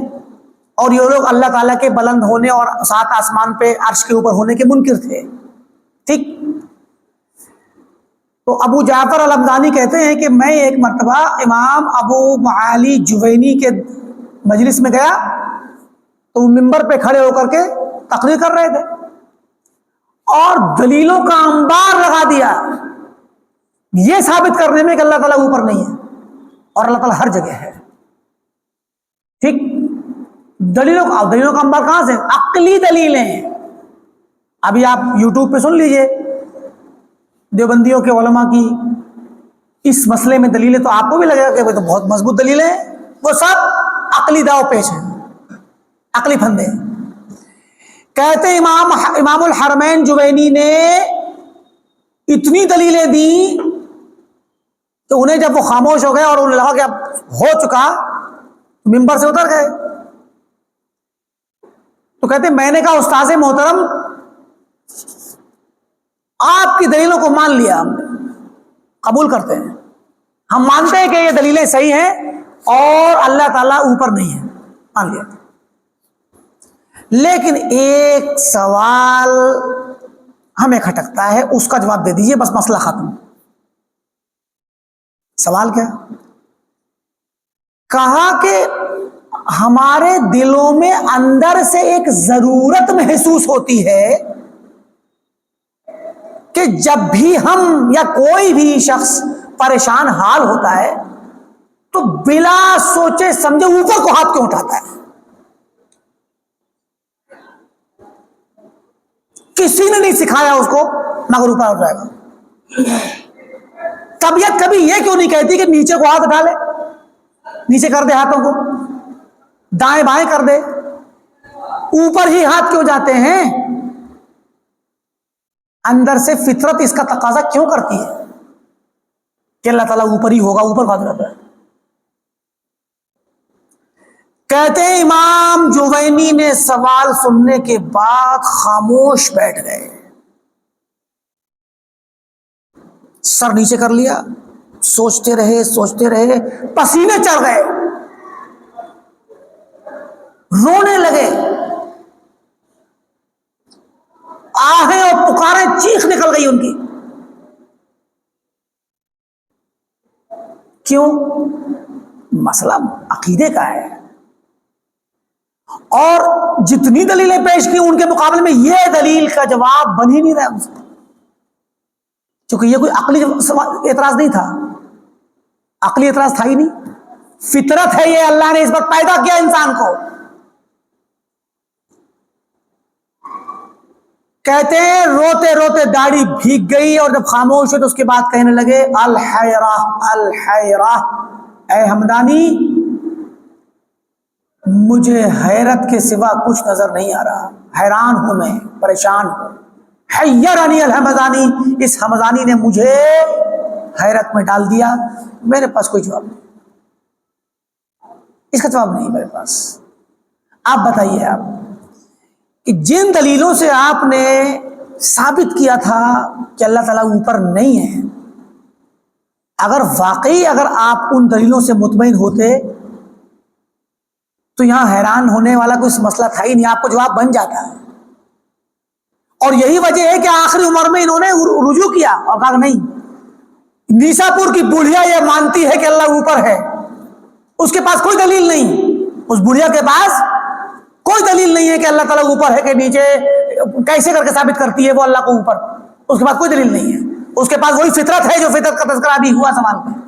اور یہ لوگ اللہ تعالیٰ کے بلند ہونے اور سات آسمان پہ عرش کے اوپر ہونے کے منکر تھے، ٹھیک؟ تو ابو جعفر الحمدانی کہتے ہیں کہ میں ایک مرتبہ امام ابو معالی جوینی کے مجلس میں گیا تو وہ ممبر پہ کھڑے ہو کر کے تقریر کر رہے تھے اور دلیلوں کا انبار لگا دیا یہ ثابت کرنے میں کہ اللہ تعالیٰ اوپر نہیں ہے اور اللہ تعالیٰ ہر جگہ ہے، ٹھیک؟ دلیلوں کا انبار کہاں سے؟ عقلی دلیلیں۔ ابھی آپ یوٹیوب پہ سن لیجئے دیوبندیوں کے علماء کی اس مسئلے میں دلیلیں، تو آپ کو بھی لگے گا کہ وہ تو بہت مضبوط دلیلیں ہیں، وہ سب عقلی داؤ پیش ہیں، عقلی پھندے۔ کہتے امام الحرمین جوینی نے اتنی دلیلیں دی کہ انہیں جب وہ خاموش ہو گئے اور انہیں لگا کہ اب ہو چکا، ممبر سے اتر گئے۔ تو کہتے میں نے کہا استاذ محترم، آپ کی دلیلوں کو مان لیا، ہم قبول کرتے ہیں، ہم مانتے ہیں کہ یہ دلیلیں صحیح ہیں اور اللہ تعالیٰ اوپر نہیں ہے، مان لیا، لیکن ایک سوال ہمیں کھٹکتا ہے، اس کا جواب دے دیجئے، بس مسئلہ ختم۔ سوال کیا؟ کہا کہ ہمارے دلوں میں اندر سے ایک ضرورت محسوس ہوتی ہے کہ جب بھی ہم یا کوئی بھی شخص پریشان حال ہوتا ہے تو بلا سوچے سمجھے اوپر کو ہاتھ کیوں اٹھاتا ہے؟ کسی نے نہیں سکھایا اس کو، مگر اوپر اٹھ جائے گا۔ طبیعت کبھی یہ کیوں نہیں کہتی کہ نیچے کو ہاتھ اٹھا لے، نیچے کر دے، ہاتھوں کو دائیں بائیں کر دے، اوپر ہی ہاتھ کیوں جاتے ہیں؟ اندر سے فطرت اس کا تقاضا کیوں کرتی ہے کہ اللہ تعالیٰ اوپر ہی ہوگا، اوپر ہاتھ رہتا ہے؟ کہتے ہیں امام جوینی نے سوال سننے کے بعد خاموش بیٹھ گئے، سر نیچے کر لیا، سوچتے رہے، پسینے چڑھ گئے، رونے لگے، آہیں اور پکاریں چیخ نکل گئی ان کی۔ کیوں؟ مسئلہ عقیدے کا ہے، اور جتنی دلیلیں پیش کی ان کے مقابلے میں یہ دلیل کا جواب بن ہی نہیں رہا ان سے، کیونکہ یہ کوئی عقلی اعتراض نہیں تھا، عقلی اعتراض تھا ہی نہیں، فطرت ہے یہ، اللہ نے اس پر پیدا کیا انسان کو۔ کہتے ہیں روتے روتے داڑھی بھیگ گئی، اور جب خاموش ہوئے تو اس کے بعد کہنے لگے الحیرہ الحیرہ، اے حمدانی مجھے حیرت کے سوا کچھ نظر نہیں آ رہا، حیران ہوں، میں پریشان ہوں، حیرنی الحمدانی، اس حمدانی نے مجھے حیرت میں ڈال دیا، میرے پاس کوئی جواب نہیں، اس کا جواب نہیں میرے پاس۔ آپ بتائیے، آپ کہ جن دلیلوں سے آپ نے ثابت کیا تھا کہ اللہ تعالیٰ اوپر نہیں ہے، اگر آپ ان دلیلوں سے مطمئن ہوتے تو یہاں حیران ہونے والا کوئی مسئلہ تھا ہی نہیں، آپ کو جواب بن جاتا ہے۔ اور یہی وجہ ہے کہ آخری عمر میں انہوں نے رجوع کیا اور کہا نہیں، نیسا پور کی بڑھیا یہ مانتی ہے کہ اللہ اوپر ہے، اس کے پاس کوئی دلیل نہیں، اس بڑھیا کے پاس کوئی دلیل نہیں ہے کہ اللہ تعالیٰ اوپر ہے کہ نیچے، کیسے کر کے ثابت کرتی ہے وہ اللہ کو اوپر؟ اس کے پاس کوئی دلیل نہیں ہے، اس کے پاس وہی فطرت ہے جو فطرت کا تذکرہ بھی ہوا سوال میں۔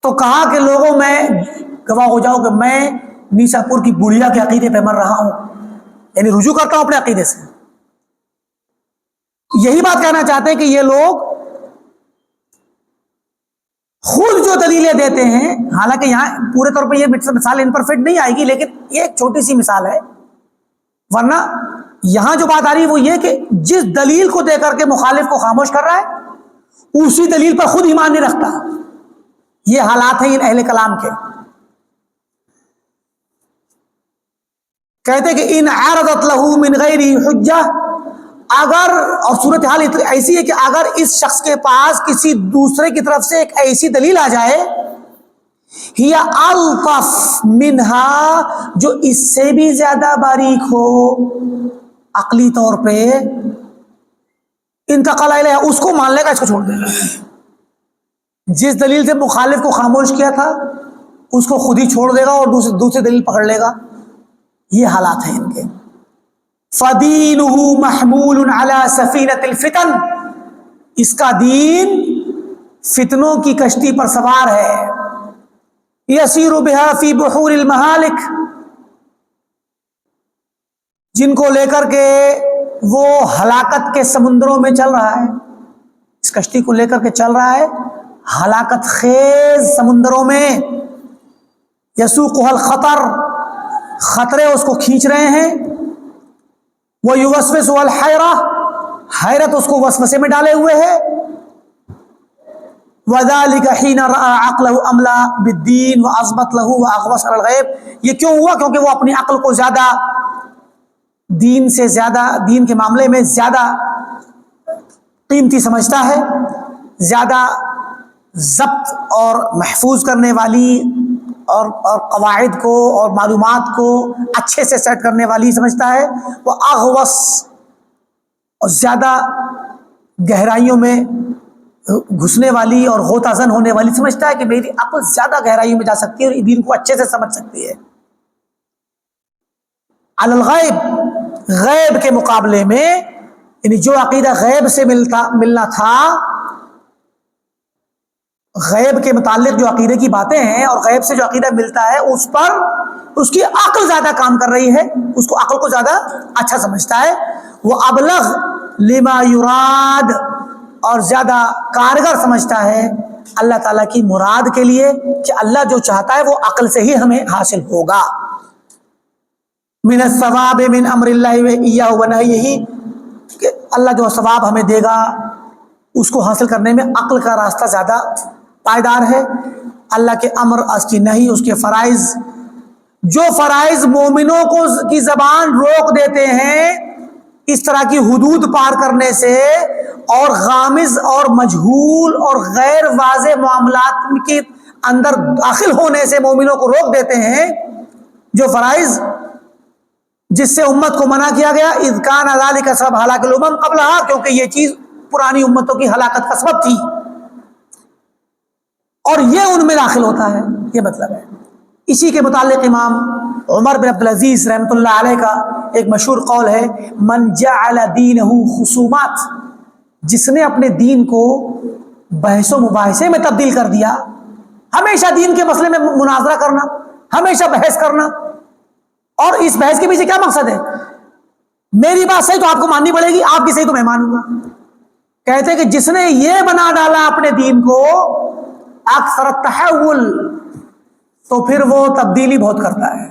تو کہا کہ لوگوں میں گواہ ہو جاؤ کہ میں نیسا پور کی بڑھیا کے عقیدے پہ مر رہا ہوں، یعنی رجوع کرتا ہوں اپنے عقیدے سے۔ یہی بات کہنا چاہتے ہیں کہ یہ لوگ خود جو دلیلیں دیتے ہیں، حالانکہ یہاں پورے طور پہ یہ مثال ان پر فٹ نہیں آئے گی، لیکن یہ ایک چھوٹی سی مثال ہے، ورنہ یہاں جو بات آ رہی ہے وہ یہ کہ جس دلیل کو دے کر کے مخالف کو خاموش کر رہا ہے، اسی دلیل پر خود ایمان نہیں رکھتا۔ یہ حالات ہیں ان اہل کلام کے۔ کہتے کہ ان عرضت له من غیر حجہ، اگر، اور صورتحال ایسی ہے کہ اگر اس شخص کے پاس کسی دوسرے کی طرف سے ایک ایسی دلیل آ جائے، ہی الطف منہا، جو اس سے بھی زیادہ باریک ہو عقلی طور پہ، انتقل الیہ، اس کو مان لے گا، اس کو چھوڑ دے گا۔ جس دلیل سے مخالف کو خاموش کیا تھا اس کو خود ہی چھوڑ دے گا اور دوسری دلیل پکڑ لے گا۔ یہ حالات ہیں ان کے۔ فَدِينُهُ مَحْمُولٌ عَلَى سَفِينَةِ الْفِتَنِ، اس کا دین فتنوں کی کشتی پر سوار ہے۔ يَسِيرُ بِهَا فِي بُحُورِ الْمَهَالِكِ، جن کو لے کر کے وہ ہلاکت کے سمندروں میں چل رہا ہے، اس کشتی کو لے کر کے چل رہا ہے ہلاکت خیز سمندروں میں۔ يَسُوقُهَا الْخَطَرُ، خطرے اس کو کھینچ رہے ہیں۔ وَيُوَسْوِسُ الْحَيْرَةُ، حیرت اس کو وسوسے میں ڈالے ہوئے ہے۔ وَذَلِكَ حِينَ رَأَى عَقْلَهُ أَمْلَى بِالدِّينِ وَأَصْبَتْ لَهُ وَأَغْوَصَ عَلَى الْغَيْبِ، یہ کیوں ہوا؟ کیونکہ وہ اپنی عقل کو زیادہ دین سے زیادہ، دین کے معاملے میں زیادہ قیمتی سمجھتا ہے، زیادہ ضبط اور محفوظ کرنے والی اور قواعد کو اور معلومات کو اچھے سے سیٹ کرنے والی سمجھتا ہے۔ وہ اغوص، اور زیادہ گہرائیوں میں گھسنے والی اور غوطہ زن ہونے والی سمجھتا ہے کہ میری عقل زیادہ گہرائیوں میں جا سکتی ہے اور دین کو اچھے سے سمجھ سکتی ہے۔ علی الغیب، غیب کے مقابلے میں، یعنی جو عقیدہ غیب سے ملنا تھا، غیب کے متعلق جو عقیدے کی باتیں ہیں اور غیب سے جو عقیدہ ملتا ہے، اس پر اس کی عقل زیادہ کام کر رہی ہے، اس کو عقل کو زیادہ اچھا سمجھتا ہے۔ وہ ابلغ لما یراد، اور زیادہ کارگر سمجھتا ہے اللہ تعالیٰ کی مراد کے لیے، کہ اللہ جو چاہتا ہے وہ عقل سے ہی ہمیں حاصل ہوگا۔ من الثواب من امر اللہ وإیاہ ونہیہ، کہ اللہ جو ثواب ہمیں دے گا اس کو حاصل کرنے میں عقل کا راستہ زیادہ پائیدار ہے۔ اللہ کے امر، اس کی نہیں، اس کے فرائض، جو فرائض مومنوں کو کی زبان روک دیتے ہیں اس طرح کی حدود پار کرنے سے اور غامض اور مجہول اور غیر واضح معاملات کے اندر داخل ہونے سے مومنوں کو روک دیتے ہیں، جو فرائض جس سے امت کو منع کیا گیا، اذ کان ذلک سبب ہلاک الامم قبلھا، کیونکہ یہ چیز پرانی امتوں کی ہلاکت کا سبب تھی اور یہ ان میں داخل ہوتا ہے، یہ مطلب ہے۔ اسی کے متعلق امام عمر بن عبدالعزیز رحمۃ اللہ علیہ کا ایک مشہور قول ہے، من جعل دینہ خصومات، جس نے اپنے دین کو بحث و مباحثے میں تبدیل کر دیا، ہمیشہ دین کے مسئلے میں مناظرہ کرنا، ہمیشہ بحث کرنا، اور اس بحث کے پیچھے کیا مقصد ہے؟ میری بات صحیح تو آپ کو ماننی پڑے گی، آپ کی صحیح تو میں مانوں گا۔ کہتے ہیں کہ جس نے یہ بنا ڈالا اپنے دین کو اکثر التحول، تو پھر وہ تبدیلی بہت کرتا ہے،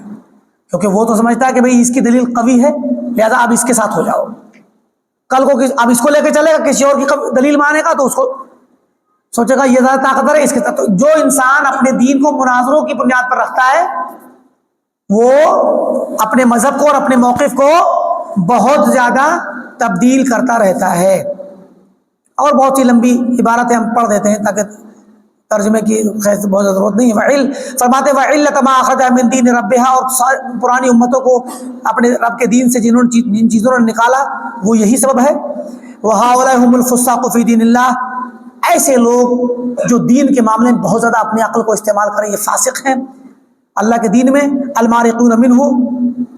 کیونکہ وہ تو سمجھتا ہے کہ بھئی اس کی دلیل قوی ہے لہذا اب اس کے ساتھ ہو جاؤ، کل کو اب اس کو لے کے چلے گا کسی اور کی دلیل مانے گا تو اس کو سوچے گا یہ زیادہ طاقتور ہے اس کے ساتھ۔ تو جو انسان اپنے دین کو مناظروں کی بنیاد پر رکھتا ہے وہ اپنے مذہب کو اور اپنے موقف کو بہت زیادہ تبدیل کرتا رہتا ہے۔ اور بہت سی لمبی عبارتیں ہم پڑھ دیتے ہیں تاکہ ترجمے کی خیر بہت ضرورت نہیں ہے۔ فرماتے وَعِلَّةَ مَا أَخَذَ مِن دِينِ رَبِّهَا، اور پرانی امتوں کو اپنے رب کے دین سے جن چیزوں نے نکالا وہ یہی سبب ہے۔ وَهَؤُلَاءِ هُمُ الْفُسَّاقُ فِي دِينِ اللَّهِ، ایسے لوگ جو دین کے معاملے میں بہت زیادہ اپنی عقل کو استعمال کریں یہ فاسق ہیں اللہ کے دین میں۔ المارقون منہ،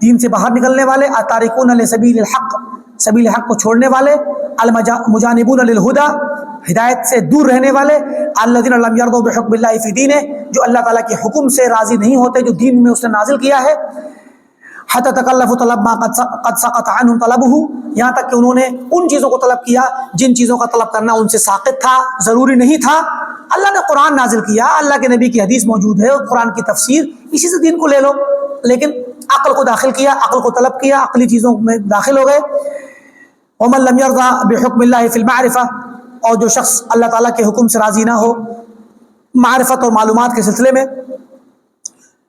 دین سے باہر نکلنے والے، التارکون لسبیل الحق، سبیل حق کو چھوڑنے والے، المجانبون للہدا ہدایت سے دور رہنے والے، الذین لم یرضوا بحکم اللہ فی دینہ جو اللہ تعالیٰ کے حکم سے راضی نہیں ہوتے جو دین میں اس نے نازل کیا ہے، حتی تکلفوا طلب ما قد سقط عنہم طلبہ یہاں تک کہ انہوں نے ان چیزوں کو طلب کیا جن چیزوں کا طلب کرنا ان سے ساقط تھا، ضروری نہیں تھا۔ اللہ نے قرآن نازل کیا، اللہ کے نبی کی حدیث موجود ہے، قرآن کی تفسیر، اسی سے دین کو لے لو، لیکن عقل کو داخل کیا، عقل کو طلب کیا، عقلی چیزوں میں داخل ہو گئے۔ ومن لم يرضى بحکم اللہ فی المعرفہ اور جو شخص اللہ تعالیٰ کے حکم سے راضی نہ ہو معرفت اور معلومات کے سلسلے میں،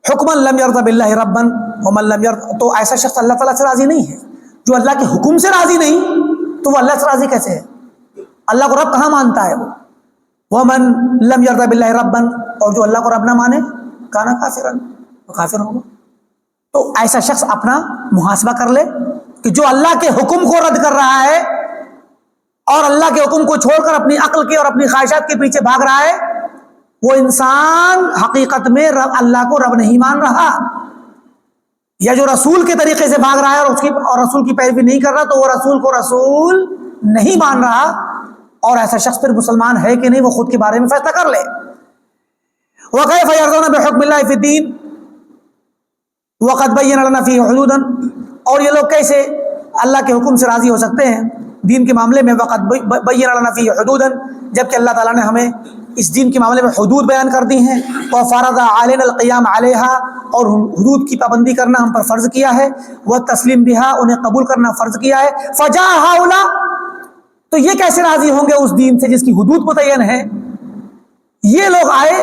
حکمن لم یرضى باللہ ربا ومن لم یرضى تو ایسا شخص اللہ تعالیٰ سے راضی نہیں ہے، جو اللہ کے حکم سے راضی نہیں تو وہ اللہ سے راضی کیسے ہے؟ اللہ کو رب کہاں مانتا ہے وہ؟ ومن لم یرضى باللہ ربا اور جو اللہ کو رب نہ مانے کانا کافرا وہ کافر ہوگا۔ تو ایسا شخص اپنا محاسبہ کر لے کہ جو اللہ کے حکم کو رد کر رہا ہے اور اللہ کے حکم کو چھوڑ کر اپنی عقل کے اور اپنی خواہشات کے پیچھے بھاگ رہا ہے، وہ انسان حقیقت میں اللہ کو رب نہیں مان رہا، یا جو رسول کے طریقے سے بھاگ رہا ہے اور رسول کی پیروی نہیں کر رہا تو وہ رسول کو رسول نہیں مان رہا، اور ایسا شخص پھر مسلمان ہے کہ نہیں وہ خود کے بارے میں فیصلہ کر لے۔ وَكَيْفَ يَرْضَوْنَ بِحُكْمِ اللَّهِ فِي الدِّينِ وَقَدْ بَيَّنَ لَنَا فِيهِ حُدُودًا اور یہ لوگ کیسے اللہ کے حکم سے راضی ہو سکتے ہیں دین کے معاملے میں؟ وَقَدْ بَيَّنَ لَنَا فِيهِ حُدُودًا جبکہ اللہ تعالیٰ نے ہمیں اس دین کے معاملے میں حدود بیان کر دی ہیں، وَفَرَضَ عَلَيْنَا الْقِيَامَ عَلَيْهَا اور حدود کی پابندی کرنا ہم پر فرض کیا ہے، وَالتَّسْلِيمُ بِهَا انہیں قبول کرنا فرض کیا ہے۔ فَجَاءَ هَؤُلَاء تو یہ کیسے راضی ہوں گے اس دین سے جس کی حدود متعین ہے؟ یہ لوگ آئے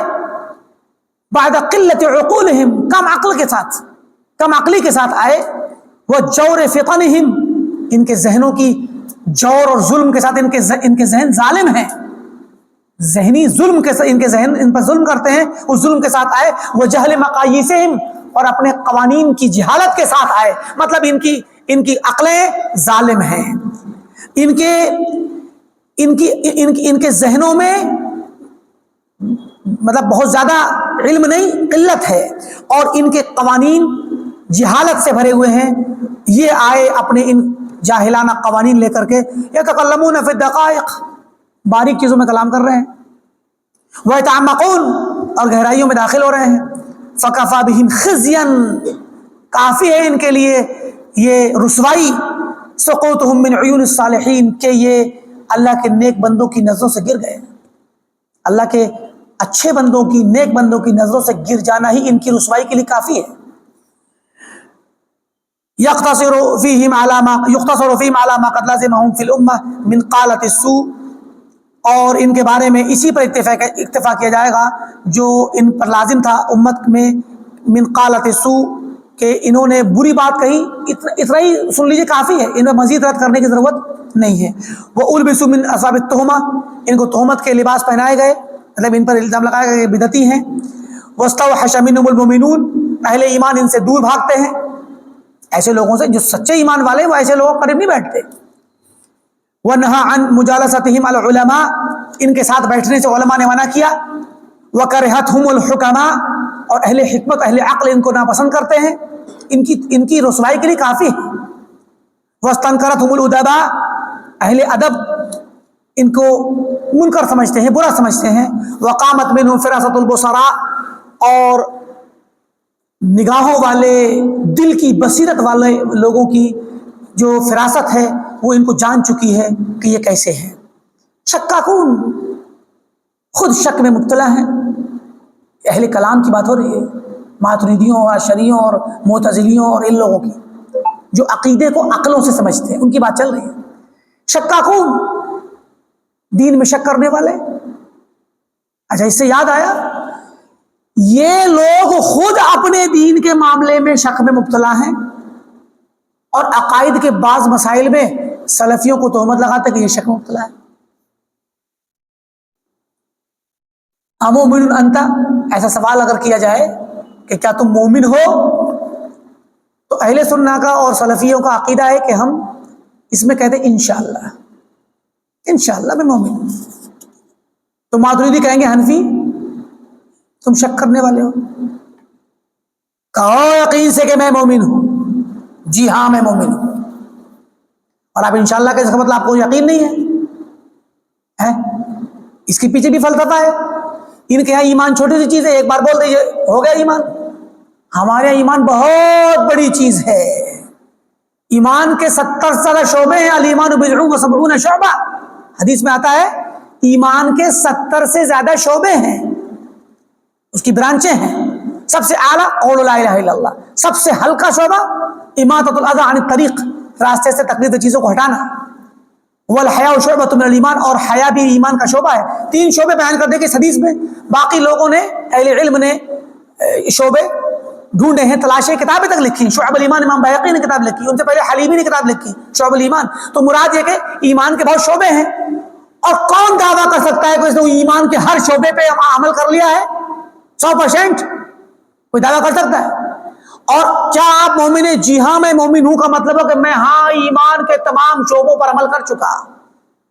بعد قلت عقولہم کم عقلی کے ساتھ آئے، وہ جور فطنہم ان کے ذہنوں کی جور اور ظلم کے ساتھ، ان کے ذہن ظالم ہیں، ذہنی ظلم کے ساتھ ان کے ذہن ان پر ظلم کرتے ہیں، اس ظلم کے ساتھ آئے، وہ جہل مقاییسہم اور اپنے قوانین کی جہالت کے ساتھ آئے، مطلب ان کی عقلیں ظالم ہیں، ان کے ذہنوں میں مطلب بہت زیادہ علم نہیں قلت ہے، اور ان کے قوانین جہالت سے بھرے ہوئے ہیں۔ یہ آئے اپنے ان جاہلانہ قوانین لے کر کے، یتکلمون فی الدقائق باریک چیزوں میں کلام کر رہے ہیں، ویتعمقون اور گہرائیوں میں داخل ہو رہے ہیں۔ فکفی بہم خزیا کافی ہے ان کے لیے یہ رسوائی، سقوطہم من عیون الصالحین کہ یہ اللہ کے نیک بندوں کی نظروں سے گر گئے، اللہ کے اچھے بندوں کی نیک بندوں کی نظروں سے گر جانا ہی ان کی رسوائی کے لیے کافی ہے۔ یقتصر فیہم علی ما قد لازمہم فی الامہ من قالۃ السوء اور ان کے بارے میں اسی پر اکتفا کیا جائے گا جو ان پر لازم تھا امت میں، من قالۃ السوء کہ انہوں نے بری بات کہی، اتنا ہی سن لیجیے کافی ہے، ان میں مزید رد کرنے کی ضرورت نہیں ہے۔ وَأُلْبِسُوا مِنْ أَصْحَابِ التُّهْمَةِ ان کو تہمت کے لباس پہنائے گئے، مطلب ان پر الزام لگایا گیا کہ بدعتی ہیں۔ وَاسْتَوْحَشَ مِنْهُمُ الْمُؤْمِنُونَ اہل ایمان ان سے دور بھاگتے ہیں، ایسے لوگوں سے جو سچے ایمان والے وہ ایسے لوگوں قریب نہیں بیٹھتے۔ وَنَهَى عَنْ مُجَالَسَتِهِمْ الْعُلَمَاء ان کے ساتھ بیٹھنے سے علماء نے منع کیا۔ وَكَرِهَتْهُمُ الْحُكَمَاء اور اہل حکمت اہل عقل ان کو ناپسند کرتے ہیں، ان کی رسوائی کے لیے کافی ہے۔ وَاسْتَنْكَرَتْهُمُ الْأُدَبَاء اہل ادب ان کو منکر سمجھتے ہیں، برا سمجھتے ہیں۔ وَقَامَتْ مِنْهُمْ فِرَاسَةُ الْبُصَرَاء اور نگاہوں والے دل کی بصیرت والے لوگوں کی جو فراست ہے وہ ان کو جان چکی ہے کہ یہ کیسے ہیں۔ شکاکون خود شک میں مبتلا ہیں، اہل کلام کی بات ہو رہی ہے، ماتریدیوں اور اشعریوں اور معتزلیوں اور ان لوگوں کی جو عقیدے کو عقلوں سے سمجھتے ہیں، ان کی بات چل رہی ہے۔ شکاکون دین میں شک کرنے والے۔ اچھا اس سے یاد آیا یہ لوگ خود اپنے دین کے معاملے میں شک میں مبتلا ہیں اور عقائد کے بعض مسائل میں سلفیوں کو تہمت لگاتے کہ یہ شک میں مبتلا ہے۔ امومن انت ایسا سوال اگر کیا جائے کہ کیا تم مومن ہو، تو اہل سنہ کا اور سلفیوں کا عقیدہ ہے کہ ہم اس میں کہتے ہیں انشاءاللہ، انشاءاللہ میں مومن ہوں۔ تو ماتریدی کہیں گے حنفی تم شک کرنے والے ہو، کہو یقین سے کہ میں مومن ہوں، جی ہاں میں مومن ہوں۔ اور آپ انشاءاللہ کہ اس کا مطلب آپ کو یقین نہیں ہے، اس کے پیچھے بھی فلسفہ ہے۔ ان کے یہاں ایمان چھوٹی سی چیز ہے، ایک بار بول دیجئے ہو گیا ایمان۔ ہمارے یہاں ایمان بہت بڑی چیز ہے۔ ایمان کے 70 سے زیادہ شعبے ہیں، الایمان بضع و سبعون شعبہ، حدیث میں آتا ہے ایمان کے 70 سے زیادہ شعبے ہیں، اس کی برانچیں ہیں۔ سب سے اعلیٰ قول لا الہ الا اللہ، سب سے ہلکا شعبہ اماطۃ الاذی عن الطریق، راستے سے تکلیف چیزوں کو ہٹانا۔ والحیاء شعبۃ من الایمان، اور حیا بھی ایمان کا شعبہ ہے۔ 3 شعبے بیان کر دے کے اس حدیث میں، باقی لوگوں نے، اہل علم نے شعبے ڈھونڈے ہیں، تلاشے، کتابیں تک لکھی، شعب الایمان امام بہقی نے کتاب لکھی، ان سے پہلے حلیمی نے کتاب لکھی شعب الایمان۔ تو مراد یہ کہ ایمان کے بہت شعبے ہیں، اور کون دعویٰ کر سکتا ہے کہ اس نے ایمان کے ہر شعبے پہ عمل کر لیا ہے 100%؟ کوئی دعویٰ کر سکتا ہے؟ اور کیا آپ مومن ہیں؟ جی ہاں میں مومن ہوں کا مطلب ہے کہ میں ایمان کے تمام شعبوں پر عمل کر چکا،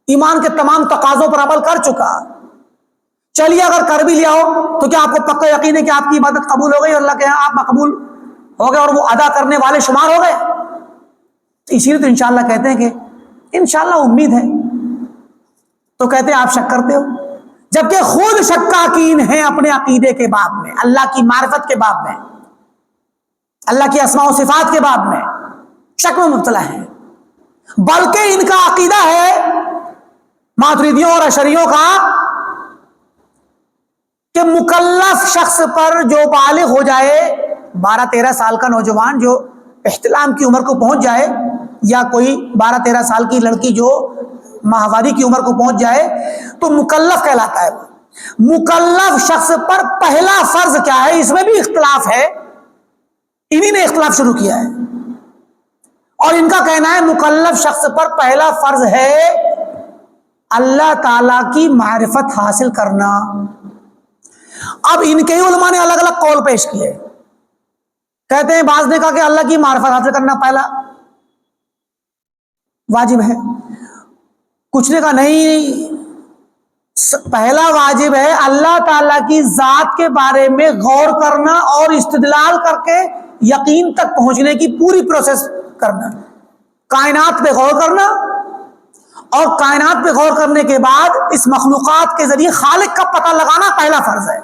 ایمان کے تمام تقاضوں پر عمل کر چکا۔ چلیے اگر کر بھی لیا ہو تو کیا آپ کو پکا یقین ہے کہ آپ کی عبادت قبول ہو گئی، اللہ کے ہاں آپ مقبول ہو گئے اور وہ ادا کرنے والے شمار ہو گئے؟ اسی لیے تو انشاءاللہ کہتے ہیں کہ انشاءاللہ امید ہے، تو کہتے ہیں آپ شک کرتے ہو، جبکہ خود شکاکین ہیں اپنے عقیدے کے باب میں، اللہ کی معرفت کے باب میں، اللہ کی اسماء و صفات کے باب میں شک میں مبتلا ہیں۔ بلکہ ان کا عقیدہ ہے ماتریدیوں اور اشریوں کا کہ مکلف شخص پر جو بالغ ہو جائے، 12-13 سال کا نوجوان جو احتلام کی عمر کو پہنچ جائے، یا کوئی 12-13 سال کی لڑکی جو ماہواری کی عمر کو پہنچ جائے، تو مکلف کہلاتا ہے۔ مکلف شخص پر پہلا فرض کیا ہے، اس میں بھی اختلاف ہے، انہی نے اختلاف شروع کیا ہے، اور ان کا کہنا ہے مکلف شخص پر پہلا فرض ہے اللہ تعالی کی معرفت حاصل کرنا۔ اب ان کے ہی علماء نے الگ الگ قول پیش کیے، کہتے ہیں بعض نے کہا کہ اللہ کی معرفت حاصل کرنا پہلا واجب ہے، کچھ نے کہا نہیں، پہلا واجب ہے اللہ تعالیٰ کی ذات کے بارے میں غور کرنا اور استدلال کر کے یقین تک پہنچنے کی پوری پروسیس کرنا، کائنات پہ غور کرنا، اور کائنات پہ غور کرنے کے بعد اس مخلوقات کے ذریعے خالق کا پتہ لگانا پہلا فرض ہے۔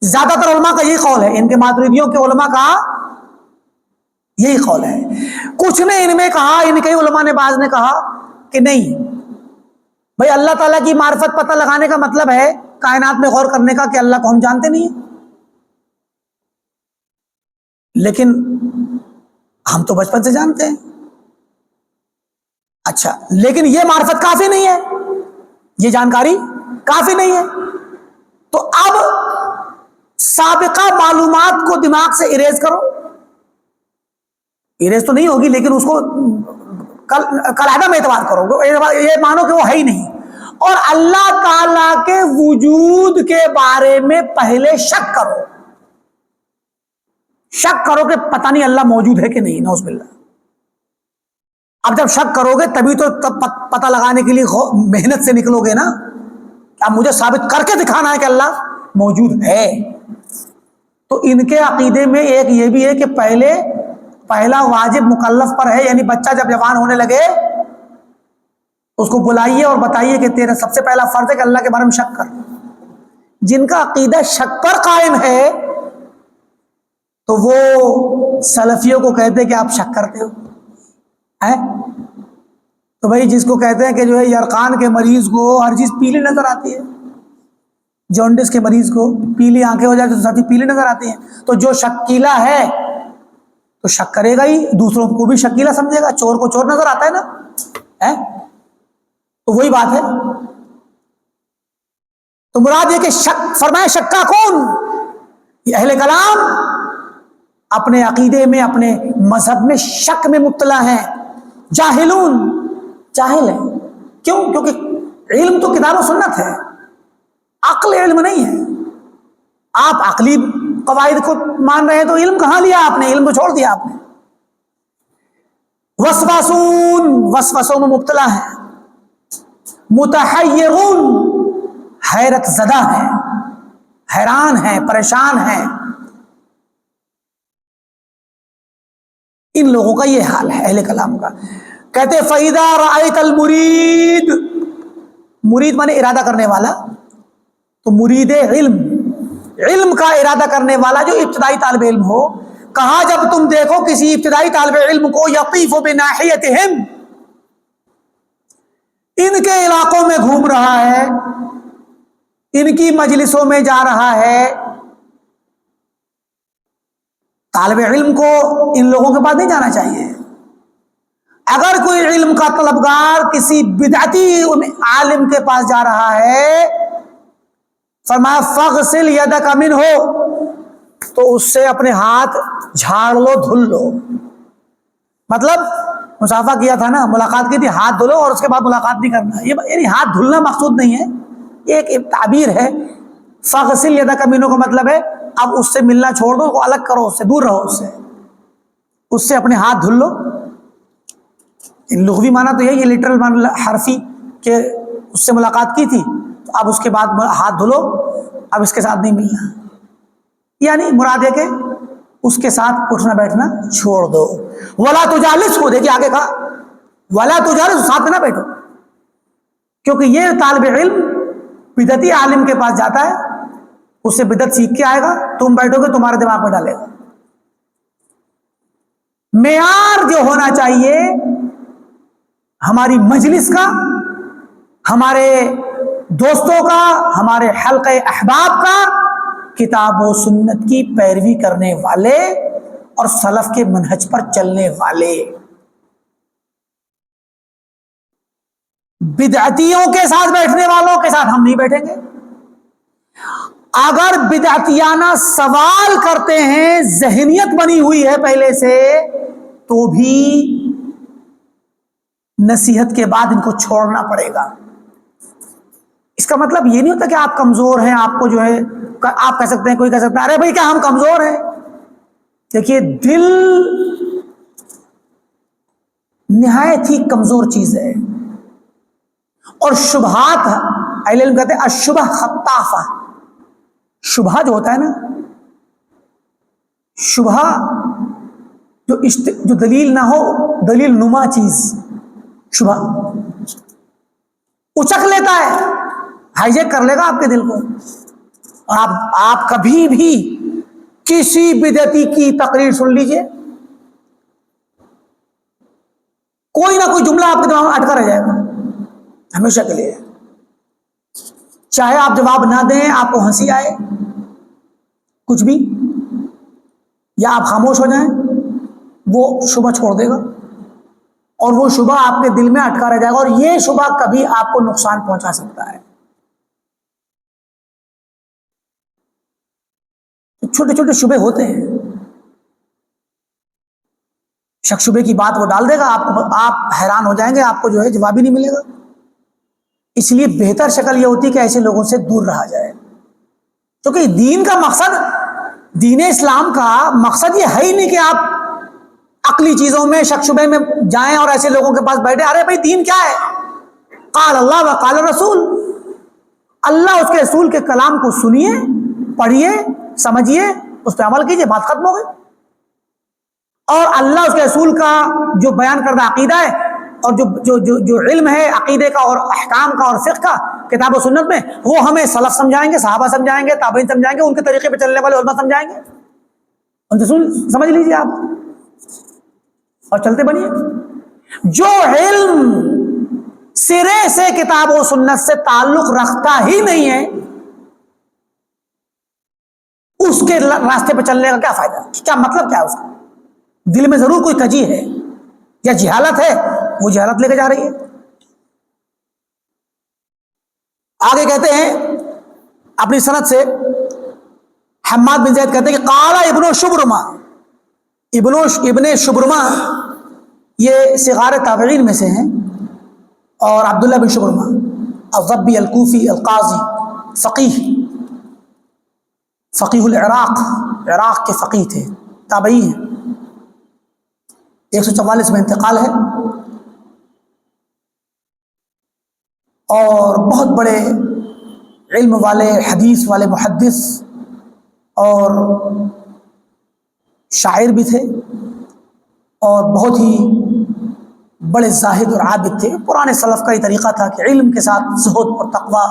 زیادہ تر علماء کا یہی قول ہے، ان کے ماتریدیوں کے علماء کا یہی قول ہے۔ کچھ نے ان میں کہا، ان کے علماء نے بعض نے کہا کہ نہیں بھائی، اللہ تعالیٰ کی معرفت پتہ لگانے کا مطلب ہے کائنات میں غور کرنے کا کہ اللہ کو ہم جانتے نہیں ہیں، لیکن ہم تو بچپن سے جانتے ہیں۔ اچھا، لیکن یہ معرفت کافی نہیں ہے، یہ جانکاری کافی نہیں ہے، تو اب سابقہ معلومات کو دماغ سے اریز کرو۔ اریز تو نہیں ہوگی، لیکن اس کو کالعدم اعتبار کرو، یہ مانو کہ وہ ہے ہی نہیں، اور اللہ تعالی کے وجود کے بارے میں پہلے شک کرو، شک کرو کہ پتہ نہیں اللہ موجود ہے کہ نہیں، نعوذ باللہ۔ اب جب شک کرو گے تبھی تو تب پتہ لگانے کے لیے محنت سے نکلو گے نا، اب مجھے ثابت کر کے دکھانا ہے کہ اللہ موجود ہے۔ تو ان کے عقیدے میں ایک یہ بھی ہے کہ پہلا واجب مکلف پر ہے، یعنی بچہ جب جوان ہونے لگے اس کو بلائیے اور بتائیے کہ تیرا سب سے پہلا فرض ہے کہ اللہ کے بارے میں شک کر۔ جن کا عقیدہ شک پر قائم ہے تو وہ سلفیوں کو کہتے ہیں کہ آپ شک کرتے ہو، تو بھائی جس کو کہتے ہیں کہ جو ہے یرقان کے مریض کو ہر چیز پیلی نظر آتی ہے، جونڈس کے مریض کو پیلی آنکھیں ہو جائے تو ساتھ ہی پیلی نظر آتی ہیں، تو جو شکیلا ہے تو شک کرے گا ہی، دوسروں کو بھی شکیلا سمجھے گا، چور کو چور نظر آتا ہے نا، تو وہی بات ہے۔ تو مراد یہ کہ شک، فرمائے شکا کون؟ یہ اہل کلام اپنے عقیدے میں، اپنے مذہب میں شک میں مبتلا ہیں، جاہلون، جاہل ہیں۔ کیوں؟ کیونکہ علم تو کتاب و سنت ہے، عقل علم نہیں ہے۔ آپ عقلی قواعد کو مان رہے ہیں تو علم کہاں لیا آپ نے؟ علم کو چھوڑ دیا آپ نے۔ وسواسون، وسوسوں میں مبتلا ہے، متحیرون، حیرت زدہ ہیں، حیران ہیں، پریشان ہیں۔ ان لوگوں کا یہ حال ہے اہل کلام کا. کہتے فَإِذَا رَأَيْتَ الْمُرِيدَ، مرید مانے ارادہ کرنے والا، تو مرید علم کا ارادہ کرنے والا جو ابتدائی طالب علم ہو، کہا جب تم دیکھو کسی ابتدائی طالب علم کو یطیف بناحیتہم، ان کے علاقوں میں گھوم رہا ہے، ان کی مجلسوں میں جا رہا ہے، طالب علم کو ان لوگوں کے پاس نہیں جانا چاہیے. اگر کوئی علم کا طلبگار کسی بدعتی عالم کے پاس جا رہا ہے، فرمایا فَغْسِلْ يَدَكَ مِنْهُ، تو اس سے اپنے ہاتھ جھاڑ لو، دھل لو. مطلب مصافحہ کیا تھا نا، ملاقات کی تھی، ہاتھ دھلو اور اس کے بعد ملاقات نہیں کرنا. یہ یعنی ہاتھ دھلنا مقصود نہیں ہے، یہ ایک تعبیر ہے. فَغْسِلْ يَدَكَ مِنْهُ کا مطلب ہے اب اس سے ملنا چھوڑ دو، کو الگ کرو، اس سے دور رہو، اس سے اپنے ہاتھ دھل لو. لغوی معنی تو یہی ہے، لٹرل معنی حرفی، کہ اس سے ملاقات کی تھی تو اب اس کے بعد ہاتھ دھلو، اب اس کے ساتھ نہیں ملنا. یعنی مراد ہے کہ اس کے ساتھ اٹھنا بیٹھنا چھوڑ دو. وَلَا تُجَالِسْهُ، دیکھیے آگے کہا وَلَا تُجَالِسْهُ، ساتھ میں نہ بیٹھو، کیونکہ یہ طالب علم بدعتی عالم کے پاس جاتا ہے، اس سے بدعت سیکھ کے آئے گا، تم بیٹھو گے تمہارے دماغ میں ڈالے گا. معیار جو ہونا چاہیے ہماری مجلس کا، ہمارے دوستوں کا، ہمارے حلقہ احباب کا، کتاب و سنت کی پیروی کرنے والے اور سلف کے منہج پر چلنے والے. بدعتیوں کے ساتھ بیٹھنے والوں کے ساتھ ہم نہیں بیٹھیں گے. اگر بدعتیانہ سوال کرتے ہیں، ذہنیت بنی ہوئی ہے پہلے سے، تو بھی نصیحت کے بعد ان کو چھوڑنا پڑے گا. اس کا مطلب یہ نہیں ہوتا کہ آپ کمزور ہیں، آپ کو جو ہے آپ کہہ سکتے ہیں، کوئی کہہ سکتا ہے ارے بھائی کیا ہم کمزور ہیں. دیکھیے دل نہایت ہی کمزور چیز ہے، اور شبہات اہل علم کہتے ہیں الشبہ خطافہ. شبہ جو ہوتا ہے نا، شبہ جو دلیل نہ ہو، دلیل نما چیز، شبہ اچک لیتا ہے، ہائیجیک کر لے گا آپ کے دل کو. اور آپ کبھی بھی کسی بدعتی کی تقریر سن لیجئے، کوئی نہ کوئی جملہ آپ کے دماغ میں اٹکا رہ جائے گا ہمیشہ کے لیے. چاہے آپ جواب نہ دیں، آپ کو ہنسی آئے، کچھ بھی، یا آپ خاموش ہو جائیں، وہ شبہ چھوڑ دے گا، اور وہ شبہ آپ کے دل میں اٹکا رہ جائے گا، اور یہ شبہ کبھی آپ کو نقصان پہنچا سکتا ہے. چھوٹے چھوٹے شبے ہوتے ہیں، شک شبے کی بات وہ ڈال دے گا، آپ حیران ہو جائیں گے، آپ کو جو ہے جواب ہی نہیں ملے گا. اس لیے بہتر شکل یہ ہوتی ہے کہ ایسے لوگوں سے دور رہا جائے، کیونکہ دین کا مقصد، دین اسلام کا مقصد یہ ہے ہی نہیں کہ آپ عقلی چیزوں میں، شک شبے میں جائیں اور ایسے لوگوں کے پاس بیٹھے. ارے بھائی دین کیا ہے؟ قال اللہ و قال رسول، اللہ اس کے رسول کے کلام کو سنیے، پڑھیے، سمجھیے، اس پہ عمل کیجیے، بات ختم ہو گئی. اور اللہ اس کے رسول کا جو بیان کردہ عقیدہ ہے، اور جو علم ہے عقیدے کا اور احکام کا اور فقہ کا کتاب و سنت میں، وہ ہمیں سلف سمجھائیں گے، صحابہ سمجھائیں گے، تابعین سمجھائیں گے، ان کے طریقے پہ چلنے والے علماء سمجھائیں گے. ان رسول سمجھ لیجیے آپ اور چلتے بنیے. جو علم سرے سے کتاب و سنت سے تعلق رکھتا ہی نہیں ہے، اس کے راستے پہ چلنے کا کیا فائدہ؟ کیا مطلب کیا ہے اس کا؟ دل میں ضرور کوئی کجی ہے یا جہالت ہے، وہ جہالت لے کے جا رہی ہے. آگے کہتے ہیں اپنی سند سے حماد بن زید کہتے ہیں کہ قال ابن شبرمہ، ابن شبرمہ یہ صغار تابعین میں سے ہیں، اور عبداللہ بن شبرمہ الضبی الکوفی القاضی فقیہ العراق، عراق کے فقیہ تھے، تابعی ہیں، 144 میں انتقال ہے، اور بہت بڑے علم والے، حدیث والے محدث اور شاعر بھی تھے. اور بہت ہی بڑے زاہد اور عابد تھے. پرانے سلف کا یہ طریقہ تھا کہ علم کے ساتھ زہد اور تقوی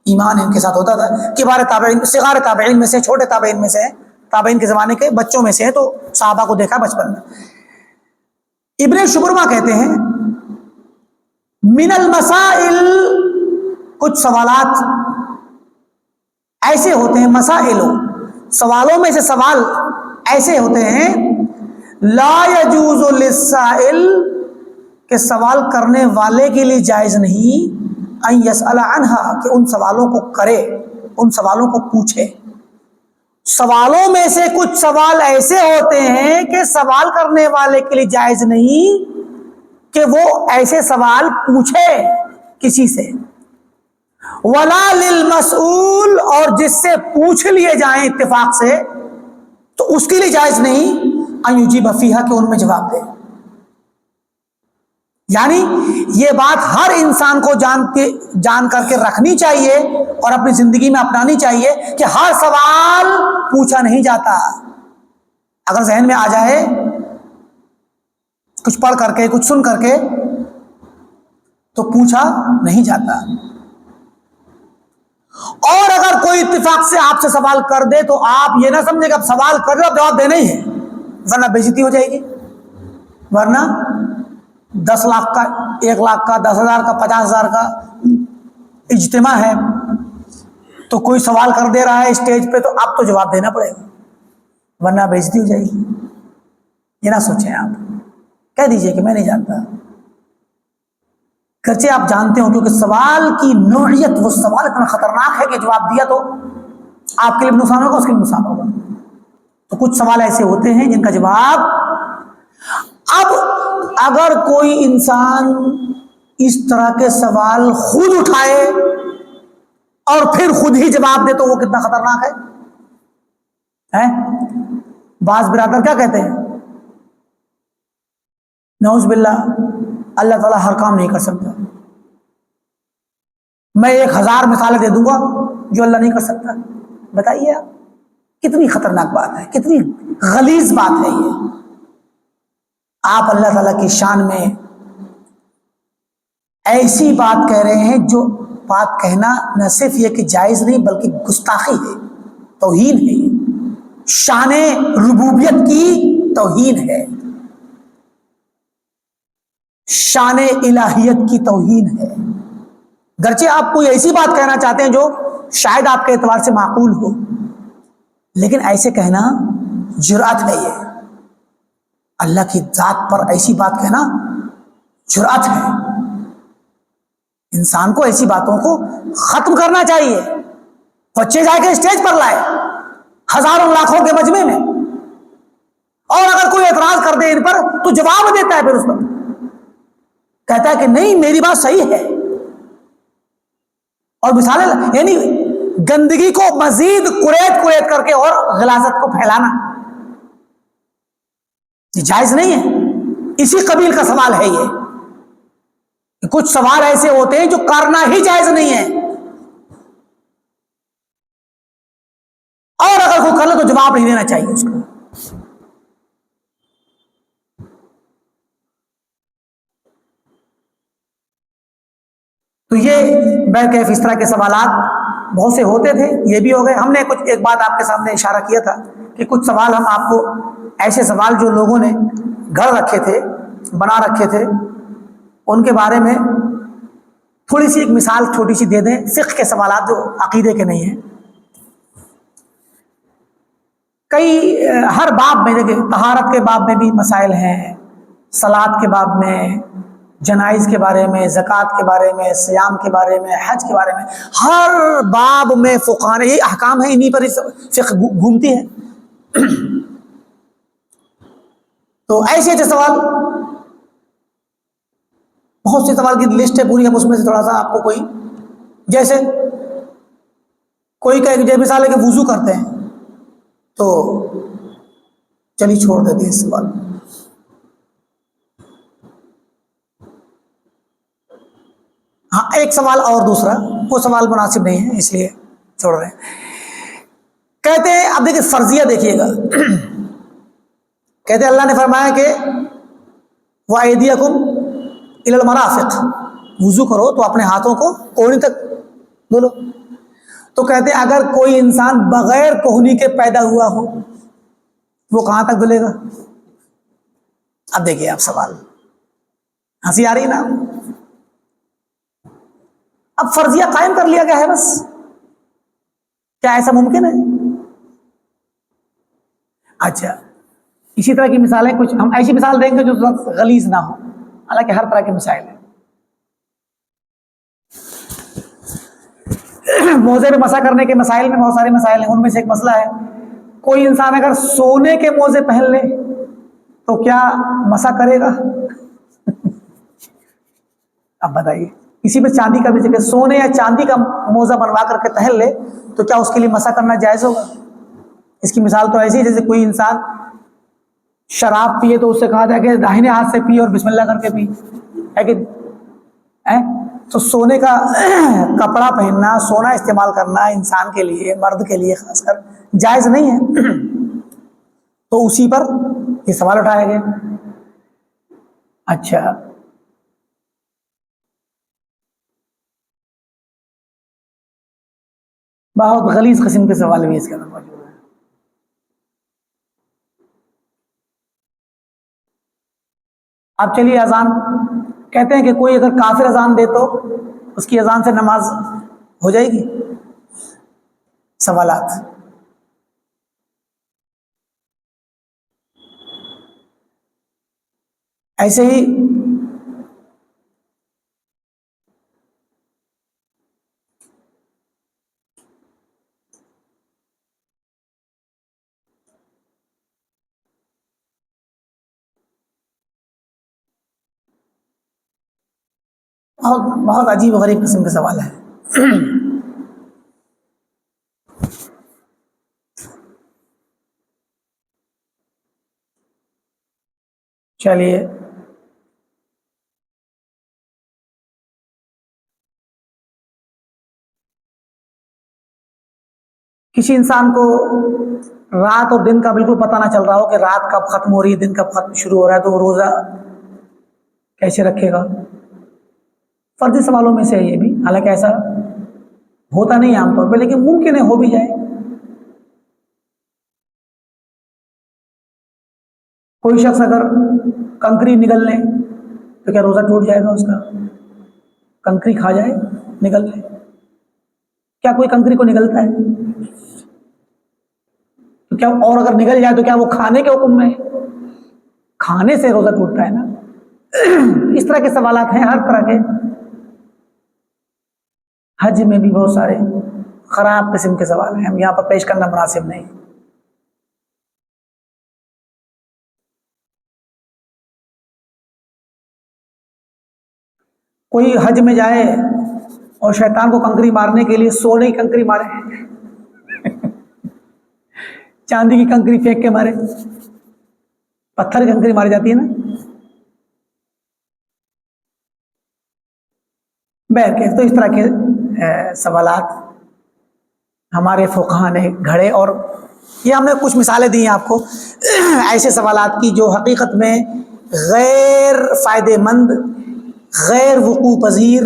ایمان ان کے ساتھ ہوتا تھا. کبار تابعین، صغار تابعین میں سے، چھوٹے تابعین میں سے، تابعین کے زمانے کے بچوں میں سے، تو صحابہ کو دیکھا بچپن میں. ابن شبرمہ کہتے ہیں من المسائل، کچھ سوالات ایسے ہوتے ہیں، مسائل سوالوں میں سے سوال ایسے ہوتے ہیں لا یجوز للسائل، کہ سوال کرنے والے کے لیے جائز نہیں ان یسأل عنہا، کہ ان سوالوں کو کرے، ان سوالوں کو پوچھے. سوالوں میں سے کچھ سوال ایسے ہوتے ہیں کہ سوال کرنے والے کے لیے جائز نہیں کہ وہ ایسے سوال پوچھے کسی سے. ولا للمسئول، اور جس سے پوچھ لیے جائیں اتفاق سے تو اس کے لیے جائز نہیں ان یجیب فیہا، کہ ان میں جواب دے. یعنی یہ بات ہر انسان کو جان کر کے رکھنی چاہیے اور اپنی زندگی میں اپنانی چاہیے کہ ہر سوال پوچھا نہیں جاتا. اگر ذہن میں آ جائے کچھ پڑھ کر کے، کچھ سن کر کے، تو پوچھا نہیں جاتا. اور اگر کوئی اتفاق سے آپ سے سوال کر دے تو آپ یہ نہ سمجھے کہ اب سوال کر رہے، اب جواب دینا ہی ہے، ورنہ بے عزتی ہو جائے گی. ورنہ 10 لاکھ کا، 1 لاکھ کا، 10,000 کا، 50,000 کا اجتماع ہے تو کوئی سوال کر دے رہا ہے اسٹیج پہ، تو اب تو جواب دینا پڑے گا، ورنہ بے عزتی ہو جائے گی. یہ نہ سوچیں، آپ کہہ دیجئے کہ میں نہیں جانتا، گرچہ آپ جانتے ہو، کیونکہ سوال کی نوعیت، وہ سوال اتنا خطرناک ہے کہ جواب دیا تو آپ کے لیے نقصان ہوگا، اس کے لیے نقصان ہوگا. تو کچھ سوال ایسے ہوتے ہیں جن کا جواب، اب اگر کوئی انسان اس طرح کے سوال خود اٹھائے اور پھر خود ہی جواب دے تو وہ کتنا خطرناک ہے. بعض برادر کیا کہتے ہیں، نعوذ باللہ، اللہ تعالیٰ ہر کام نہیں کر سکتا. میں 1000 مثالیں دے دوں گا جو اللہ نہیں کر سکتا. بتائیے آپ کتنی خطرناک بات ہے، کتنی غلیظ بات ہے یہ. آپ اللہ تعالیٰ کی شان میں ایسی بات کہہ رہے ہیں جو بات کہنا نہ صرف یہ کہ جائز نہیں بلکہ گستاخی ہے، توہین ہے، شان ربوبیت کی توہین ہے، شان الہیت کی توہین ہے. گرچہ آپ کوئی ایسی بات کہنا چاہتے ہیں جو شاید آپ کے اعتبار سے معقول ہو، لیکن ایسے کہنا جرأت ہے. یہ اللہ کی ذات پر ایسی بات کہنا جرأت ہے. انسان کو ایسی باتوں کو ختم کرنا چاہیے. بچے جا کے اسٹیج پر لائے ہزاروں لاکھوں کے مجمع میں، اور اگر کوئی اعتراض کر دے ان پر تو جواب دیتا ہے، پھر اس پر کہتا ہے کہ نہیں میری بات صحیح ہے. اور مثالیں، یعنی گندگی کو مزید کریت کر کے اور غلاظت کو پھیلانا یہ جائز نہیں ہے. اسی قبیل کا سوال ہے یہ. کچھ سوال ایسے ہوتے ہیں جو کرنا ہی جائز نہیں ہے، اور اگر کوئی کر لے تو جواب نہیں دینا چاہیے اس کو. تو یہ بیکیف اس طرح کے سوالات بہت سے ہوتے تھے. یہ بھی ہو گئے. ہم نے ایک بات آپ کے سامنے اشارہ کیا تھا کہ کچھ سوال ہم آپ کو، ایسے سوال جو لوگوں نے گھڑ رکھے تھے، بنا رکھے تھے، ان کے بارے میں تھوڑی سی ایک مثال چھوٹی سی دے دیں. فقہ کے سوالات جو عقیدے کے نہیں ہیں. کئی ہر باب میں، دیکھیں طہارت کے باب میں بھی مسائل ہیں، صلاۃ کے باب میں، جنائز کے بارے میں، زکوٰۃ کے بارے میں، صیام کے بارے میں، حج کے بارے میں، ہر باب میں فقہاء نے یہ احکام ہیں، انہی پر فقہ گھومتی ہے. تو ایسے سوال، بہت سے سوال کی لسٹ ہے پوری. ہم اس میں سے تھوڑا سا آپ کو کوئی، جیسے کوئی کہ مثال ہے کہ وضو کرتے ہیں تو چلیے چھوڑ دیتے ہیں اس سوال. ہاں ایک سوال اور دوسرا، وہ سوال مناسب نہیں ہے اس لیے چھوڑ رہے ہیں. کہتے ہیں، اب دیکھیں فرضیہ دیکھیے گا. کہتے اللہ نے فرمایا کہ وَأَيْدِيَكُمْ إِلَى الْمَرَافِقِ، وضو کرو تو اپنے ہاتھوں کو کوہنی تک دھو لو. تو کہتے ہیں اگر کوئی انسان بغیر کوہنی کے پیدا ہوا ہو وہ کہاں تک دھلے گا؟ اب دیکھیے آپ سوال، ہنسی آ رہی نا؟ اب فرضیہ قائم کر لیا گیا ہے بس. کیا ایسا ممکن ہے؟ اچھا اسی طرح کی مثالیں کچھ ہم ایسی مثال دیں گے جو غلیظ نہ ہو، حالانکہ ہر طرح کے مسائل ہیں. موزے پہ مسح کرنے کے مسائل میں بہت سارے مسائل ہیں. ان میں سے ایک مسئلہ ہے کوئی انسان اگر سونے کے موزے پہن لے تو کیا مسح کرے گا؟ اب بتائیے. اسی پہ چاندی کا بھی ذکر، سونے یا چاندی کا موزہ بنوا کر کے پہن لے تو کیا اس کے لیے مسح کرنا جائز ہوگا؟ اس کی مثال تو ایسی ہے جیسے کوئی انسان شراب پیے تو اس سے کہا جائے کہ داہنے ہاتھ سے پی اور بسم اللہ کر کے پی، ہے کہ تو سونے کا کپڑا پہننا، سونا استعمال کرنا انسان کے لیے، مرد کے لیے خاص کر جائز نہیں ہے. تو اسی پر یہ سوال اٹھایا گیا. اچھا بہت غلیظ قسم کے سوال بھی اس کے اندر موجود ہیں. اب چلیے اذان، کہتے ہیں کہ کوئی اگر کافر اذان دے تو اس کی اذان سے نماز ہو جائے گی؟ سوالات. ایسے ہی بہت عجیب و غریب قسم کے سوال ہے. چلیے کسی انسان کو رات اور دن کا بالکل پتہ نہ چل رہا ہو کہ رات کب ختم ہو رہی ہے دن کب ختم شروع ہو رہا ہے، تو وہ روزہ کیسے رکھے گا؟ فرضی سوالوں میں سے ہے یہ بھی، حالانکہ ایسا ہوتا نہیں عام طور پہ لیکن ممکن ہے ہو بھی جائے. کوئی شخص اگر کنکری نگل لے تو کیا روزہ ٹوٹ جائے گا اس کا؟ کنکری کھا جائے، نگل لے، کیا کوئی کنکری کو نگلتا ہے؟ تو کیا اور اگر نگل جائے تو کیا وہ کھانے کے حکم میں؟ کھانے سے روزہ ٹوٹتا ہے نا. اس طرح کے سوالات ہیں ہر طرح کے. حج میں بھی بہت سارے خراب قسم کے سوال ہیں، ہم یہاں پر پیش کرنا مناسب نہیں. کوئی حج میں جائے اور شیطان کو کنکری مارنے کے لیے سونے کی کنکری مارے، چاندی کی کنکری پھینک کے مارے، پتھر کی کنکری ماری جاتی ہے نا. بہرکیف تو اس طرح کے سوالات ہمارے فقہا نے گھڑے، اور یہ ہم نے کچھ مثالیں دی ہیں آپ کو ایسے سوالات کی جو حقیقت میں غیر فائدہ مند، غیر وقوع پذیر،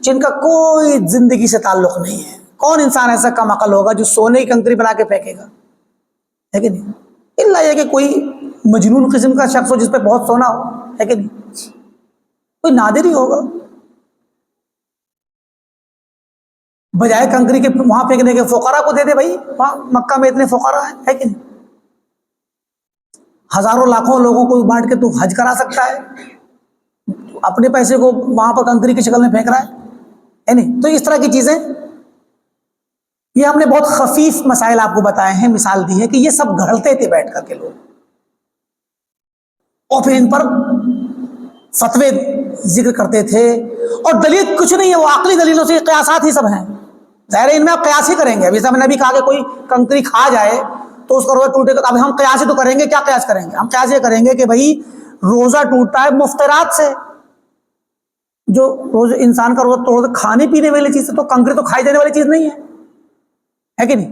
جن کا کوئی زندگی سے تعلق نہیں ہے. کون انسان ایسا کم عقل ہوگا جو سونے کی کنکری بنا کے پھینکے گا؟ ہے کہ نہیں؟ الا یہ کہ کوئی مجنون قسم کا شخص ہو جس پہ بہت سونا ہو، ہے کہ نہیں؟ کوئی نادر ہی ہوگا. بجائے کنکری کے وہاں پھینکنے کے فقراء کو دے دے بھائی، وہاں مکہ میں اتنے فقراء ہیں، ہے کہ نہیں؟ ہزاروں لاکھوں لوگوں کو بانٹ کے تو حج کرا سکتا ہے، اپنے پیسے کو وہاں پر کنکری کی شکل میں پھینک رہا ہے نہیں؟ تو اس طرح کی چیزیں، یہ ہم نے بہت خفیف مسائل آپ کو بتائے ہیں، مثال دی ہے کہ یہ سب گھڑتے تھے بیٹھ کر کے لوگ، اور پھر ان پر فتوے ذکر کرتے تھے، اور دلیل کچھ نہیں ہے، وہ عقلی دلیلوں سے قیاسات ہی سب ہیں. ظاہر ہے ان میں آپ قیاس ہی کریں گے. ابھی ہم نے بھی کہا کہ کوئی کنکری کھا جائے تو اس کا روزہ ٹوٹے گا. اب ہم قیاس ہی تو کریں گے. کیا قیاس کریں گے؟ ہم قیاس یہ کریں گے کہ بھائی روزہ ٹوٹتا ہے مفطرات سے، جو روز انسان کا روزہ کھانے پینے والی چیز سے، تو کنکری تو کھائی جانے والی چیز نہیں ہے کہ نہیں؟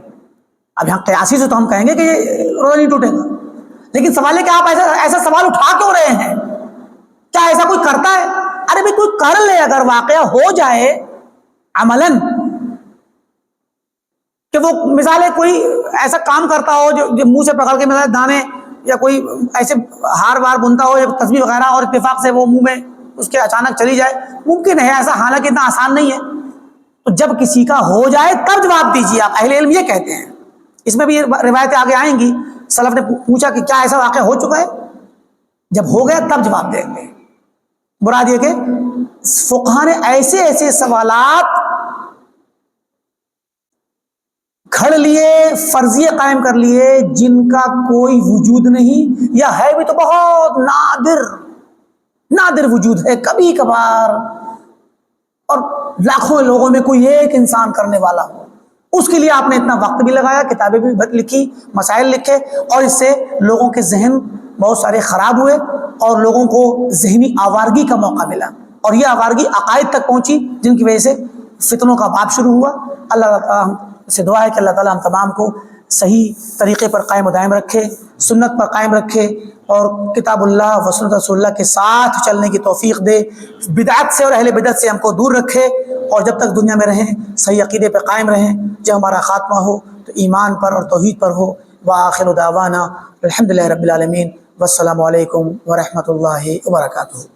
اب یہاں قیاسی سے تو ہم کہیں گے کہ یہ روزہ نہیں ٹوٹے گا. لیکن سوال ہے کہ آپ ایسا سوال اٹھا کیوں رہے ہیں؟ کیا ایسا کوئی کرتا ہے؟ ارے بھائی کوئی کر لے، اگر واقعہ ہو جائے عملاً کہ وہ مثال ہے کوئی ایسا کام کرتا ہو جو منہ سے پکڑ کے مثال دانے یا کوئی ایسے ہار وار بنتا ہو یا تسبیح وغیرہ اور اتفاق سے وہ منہ میں اس کے اچانک چلی جائے، ممکن ہے ایسا، حالانکہ اتنا آسان نہیں ہے. تو جب کسی کا ہو جائے تب جواب دیجیے. آپ اہل علم یہ کہتے ہیں. اس میں بھی روایتیں آگے آئیں گی. سلف نے پوچھا کہ کیا ایسا واقعہ ہو چکا ہے؟ جب ہو گیا تب جواب دیں گے. مراد یہ کہ فقہا نے ایسے ایسے سوالات کھڑ لیے، فرضیے قائم کر لیے جن کا کوئی وجود نہیں، یا ہے بھی تو بہت نادر وجود ہے، کبھی کبھار، اور لاکھوں لوگوں میں کوئی ایک انسان کرنے والا ہو. اس کے لیے آپ نے اتنا وقت بھی لگایا، کتابیں بھی لکھی، مسائل لکھے، اور اس سے لوگوں کے ذہن بہت سارے خراب ہوئے اور لوگوں کو ذہنی آوارگی کا موقع ملا، اور یہ آوارگی عقائد تک پہنچی جن کی وجہ سے فتنوں کا باب شروع ہوا. اللہ تعالیٰ سے دعا ہے کہ اللہ تعالیٰ ہم تمام کو صحیح طریقے پر قائم و دائم رکھے، سنت پر قائم رکھے، اور کتاب اللہ و سنت رسول اللہ کے ساتھ چلنے کی توفیق دے. بدعت سے اور اہل بدعت سے ہم کو دور رکھے، اور جب تک دنیا میں رہیں صحیح عقیدے پہ قائم رہیں. جب ہمارا خاتمہ ہو تو ایمان پر اور توحید پر ہو. وآخر دعوانا الحمدللہ رب العالمین، والسلام علیکم ورحمۃ اللہ وبرکاتہ.